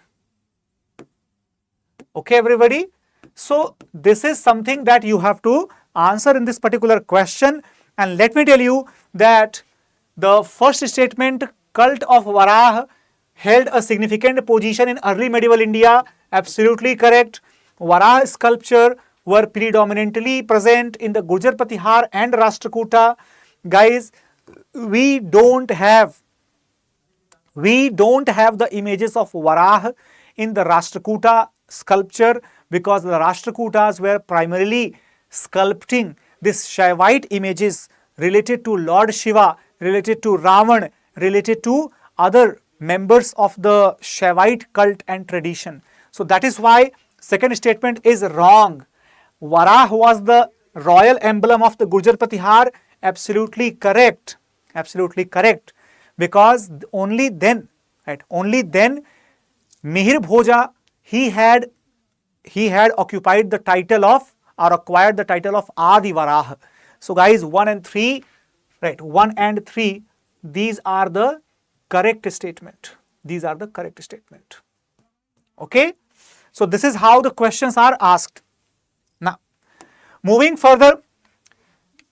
Okay, everybody. So this is something that you have to answer in this particular question. And let me tell you that the first statement, cult of Varah held a significant position in early medieval India, absolutely correct. Varah sculpture were predominantly present in the Gurjar Pratihar and Rashtrakuta. Guys, we don't have the images of Varah in the Rashtrakuta sculpture, because the Rashtrakutas were primarily sculpting these Shaivite images related to Lord Shiva, related to Ravan, related to other members of the Shaivite cult and tradition. So that is why second statement is wrong. Varah was the royal emblem of the Gurjar Pratihar, absolutely correct, because only then Mihir Bhoja, he had occupied the title of, or acquired the title of Adi Varah. So guys, 1 and 3, right, 1 and 3, these are the correct statement. Okay, so this is how the questions are asked. Now, moving further,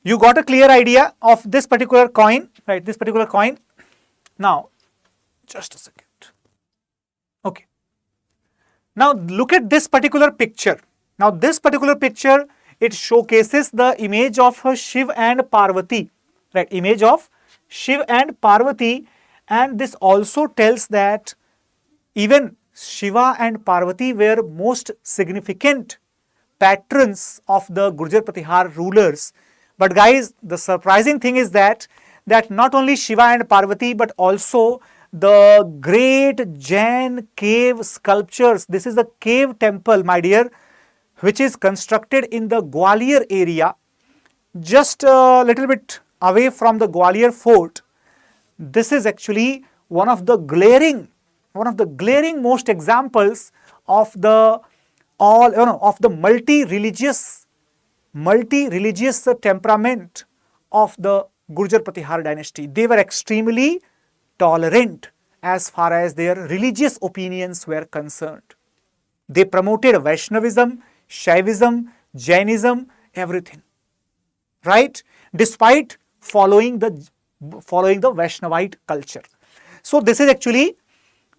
you got a clear idea of this particular coin, right? This particular coin. Now, just a second. Okay. Now, look at this particular picture. Now, this particular picture, it showcases the image of Shiv and Parvati, right? Image of Shiv and Parvati, and this also tells that even Shiva and Parvati were most significant patrons of the Gurjar Pratihar rulers. But guys, the surprising thing is that not only Shiva and Parvati, but also the great Jain cave sculptures. This is the cave temple, my dear, which is constructed in the Gwalior area. just a little bit away from the Gwalior fort. This is actually one of the glaring most examples of the multi-religious temperament of the Gurjar Pratihar dynasty. They were extremely tolerant as far as their religious opinions were concerned. They promoted Vaishnavism, Shaivism, Jainism, everything, right? Despite following the Vaishnavite culture. So this is actually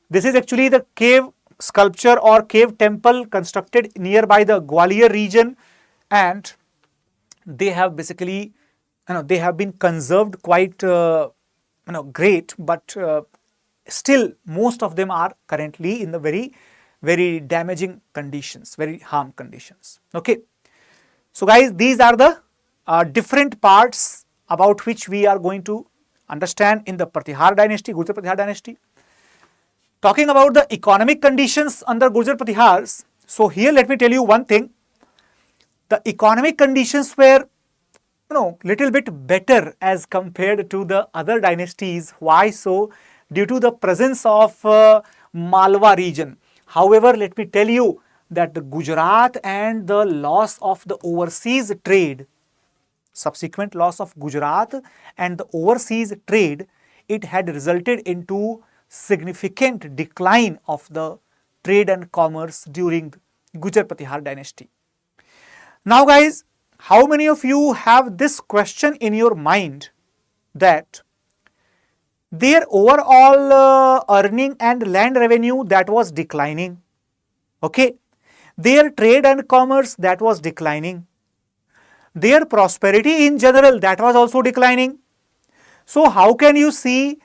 the cave sculpture or cave temple constructed nearby the Gwalior region, and they have basically, they have been conserved quite, great, but still most of them are currently in the very, very damaging conditions, very harm conditions. Okay. So guys, these are the different parts about which we are going to understand in the Pratihar dynasty, Gurjar Pratihar dynasty. Talking about the economic conditions under Gurjar Pratihars, so here let me tell you one thing. The economic conditions were, little bit better as compared to the other dynasties. Why so? Due to the presence of Malwa region. However, let me tell you that the Gujarat and the loss of the overseas trade, subsequent loss of Gujarat and the overseas trade, it had resulted into significant decline of the trade and commerce during Gurjar Pratihar dynasty. Now guys, how many of you have this question in your mind that their overall earning and land revenue that was declining, okay, their trade and commerce that was declining, their prosperity in general that was also declining. So how can you see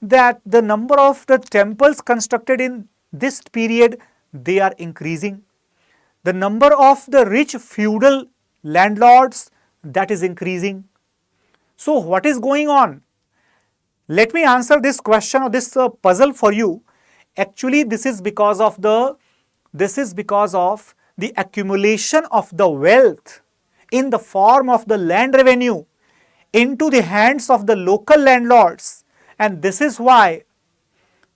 that the number of the temples constructed in this period, they are increasing? The number of the rich feudal landlords, that is increasing. So what is going on? Let me answer this question or this puzzle for you. Actually, this is because of the accumulation of the wealth in the form of the land revenue into the hands of the local landlords, and this is why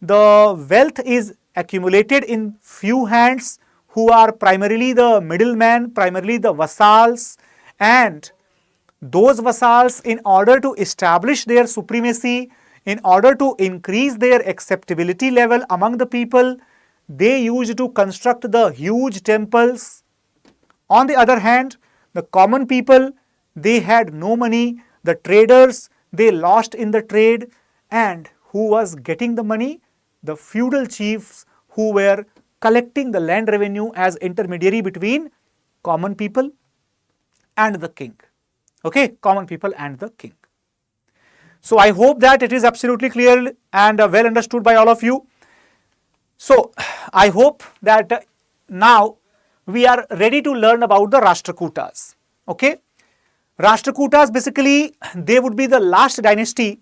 the wealth is accumulated in few hands who are primarily the middlemen, primarily the vassals, and those vassals, in order to establish their supremacy, in order to increase their acceptability level among the people, they used to construct the huge temples. On the other hand, the common people, they had no money. The traders, they lost in the trade, and who was getting the money? The feudal chiefs who were collecting the land revenue as intermediary between common people and the king. Okay, common people and the king. So I hope that it is absolutely clear and well understood by all of you. So I hope that now we are ready to learn about the Rashtrakutas. Okay, Rashtrakutas, basically they would be the last dynasty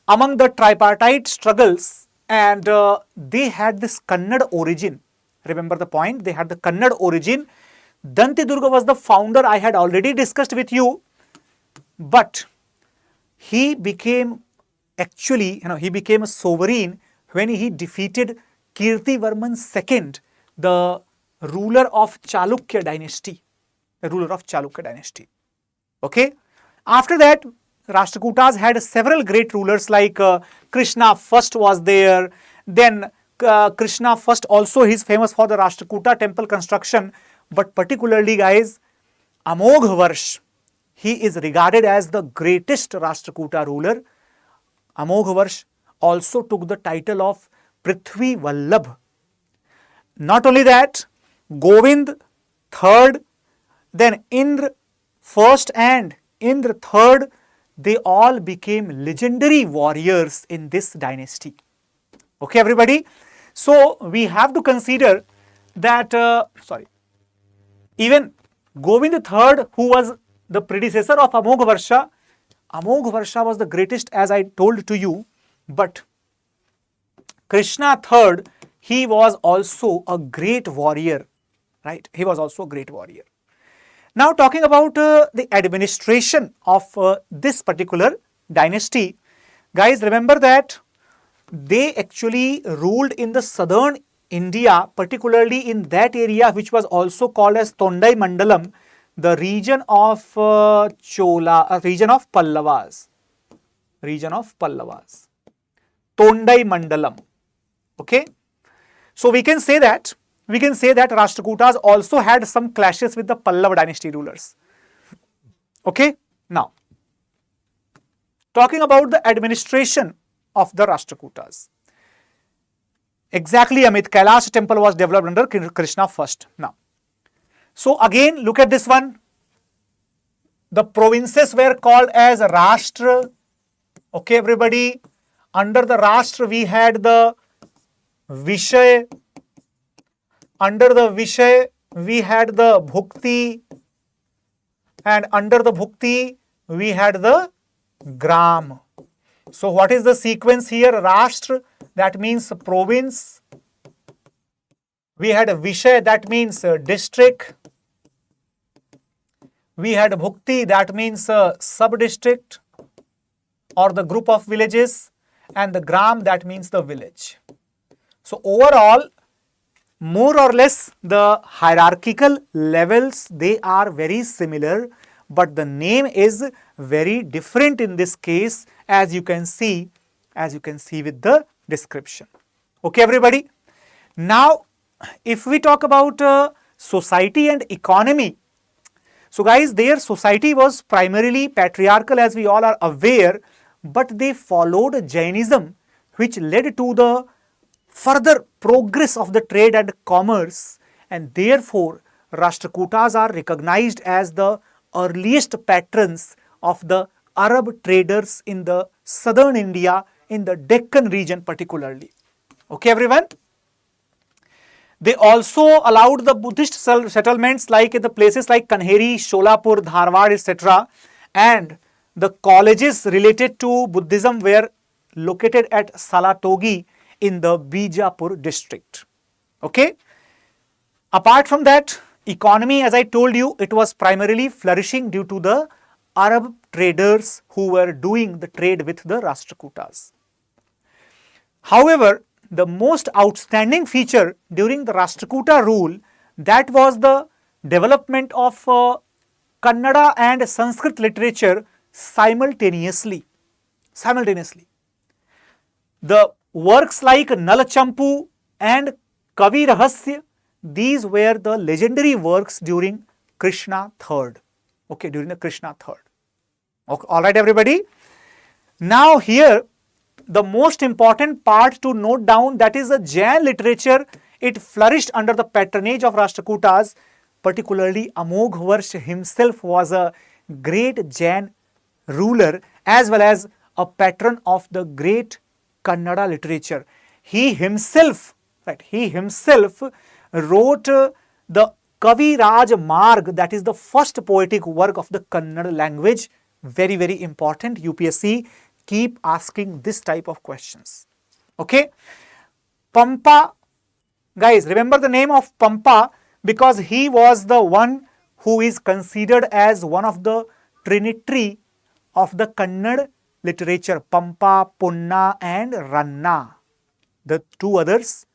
among the tripartite struggles, and they had this Kannada origin. Remember the point, they had the Kannada origin. Dantidurga was the founder, I had already discussed with you, but he became he became a sovereign when he defeated Kirtivarman II, the ruler of Chalukya dynasty. Okay. After that, Rashtrakutas had several great rulers like Krishna first was there. Then Krishna first also is famous for the Rashtrakuta temple construction, but particularly guys, Amoghavarsh, he is regarded as the greatest Rashtrakuta ruler. Amoghavarsh also took the title of Prithvi Vallabh. Not only that, Govind III, then Indra first and Indra III, they all became legendary warriors in this dynasty. Okay, everybody. So we have to consider that, even Govind III, who was the predecessor of Amoghavarsh was the greatest, as I told to you, but Krishna III, he was also a great warrior, right? He was also a great warrior. Now talking about the administration of this particular dynasty, guys, remember that they actually ruled in the southern India, particularly in that area which was also called as Tondai Mandalam, the region of region of Pallavas, Tondai Mandalam. Okay, so we can say that Rashtrakutas also had some clashes with the Pallava dynasty rulers. Okay, now talking about the administration of the Rashtrakutas. Exactly, Amit, Kailash temple was developed under Krishna first. Now, so again, look at this one. The provinces were called as Rashtra. Okay, everybody. Under the Rashtra, we had the Vishay. Under the Vishay, we had the Bhukti. And under the Bhukti, we had the Gram. So what is the sequence here? Rashtra, that means province. We had a Vishay, that means district. We had Bhukti, that means sub-district or the group of villages, and the Gram, that means the village. So overall, more or less the hierarchical levels, they are very similar, but the name is very different in this case, as you can see with the description. Okay, everybody. Now, if we talk about society and economy, so guys, their society was primarily patriarchal, as we all are aware, but they followed Jainism, which led to the further progress of the trade and commerce, and therefore Rashtrakutas are recognized as the earliest patrons of the Arab traders in the southern India, in the Deccan region particularly. Okay, everyone. They also allowed the Buddhist settlements like in the places like Kanheri, Sholapur, Dharwad, etc. And the colleges related to Buddhism were located at Salatogi in the Bijapur district. Okay. Apart from that, economy, as I told you, it was primarily flourishing due to the Arab traders who were doing the trade with the Rashtrakutas. However, the most outstanding feature during the Rashtrakuta rule, that was the development of Kannada and Sanskrit literature simultaneously. The works like Nalachampu and Kavi Rahasya, these were the legendary works during Krishna III. Okay, during the Krishna III. Okay, all right, everybody. Now here, the most important part to note down, that is the Jain literature. It flourished under the patronage of Rashtrakutas. Particularly Amogharsh himself was a great Jain ruler as well as a patron of the great Kannada literature. He himself wrote the Kavi Raj Marg, that is the first poetic work of the Kannada language. Very, very important. UPSC keep asking this type of questions. Okay. Pampa, guys, remember the name of Pampa because he was the one who is considered as one of the trinity of the Kannada literature. Pampa, Punna and Ranna. The two others,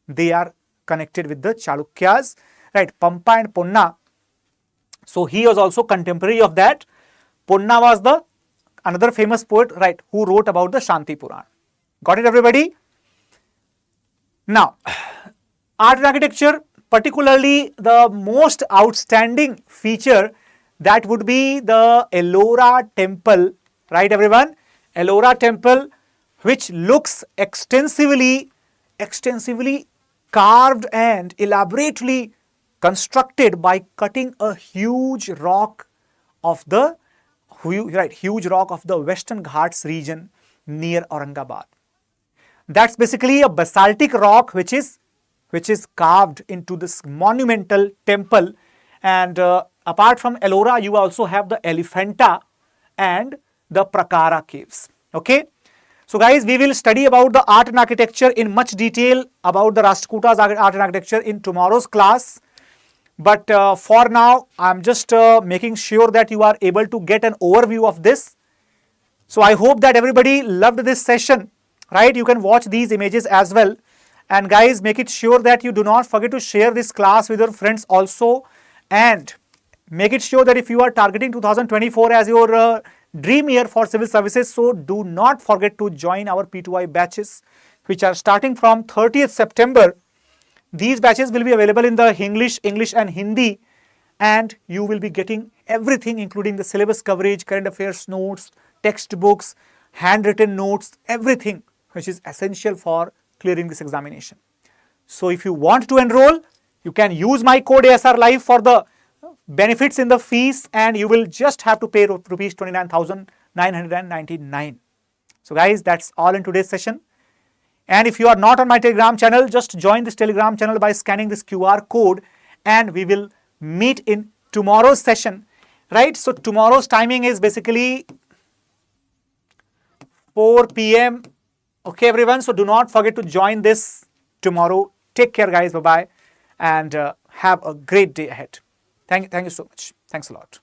they are connected with the Chalukyas. Right, Pampa and Punna. So he was also contemporary of that. Punna was the another famous poet, right, who wrote about the Shanti Puran. Got it, everybody? Now, art and architecture, particularly the most outstanding feature, that would be the Ellora temple, right, everyone? Ellora temple, which looks extensively carved and elaborately constructed by cutting a huge rock of the Western Ghats region near Aurangabad. That's basically a basaltic rock which is carved into this monumental temple. And apart from Ellora, you also have the Elephanta and the Prakara caves. Okay. So guys, we will study about the art and architecture in much detail about the Rashtrakutas art and architecture in tomorrow's class. But for now, I'm just making sure that you are able to get an overview of this. So I hope that everybody loved this session, right? You can watch these images as well. And guys, make it sure that you do not forget to share this class with your friends also. And make it sure that if you are targeting 2024 as your dream year for civil services, so do not forget to join our P2I batches, which are starting from 30th September. These batches will be available in the English and Hindi, and you will be getting everything including the syllabus coverage, current affairs notes, textbooks, handwritten notes, everything which is essential for clearing this examination. So if you want to enroll, you can use my code ASR Live for the benefits in the fees, and you will just have to pay rupees 29,999. So guys, that's all in today's session. And if you are not on my Telegram channel, just join this Telegram channel by scanning this QR code, and we will meet in tomorrow's session, right? So tomorrow's timing is basically 4 p.m. Okay, everyone. So do not forget to join this tomorrow. Take care, guys. Bye-bye. And have a great day ahead. Thank you so much. Thanks a lot.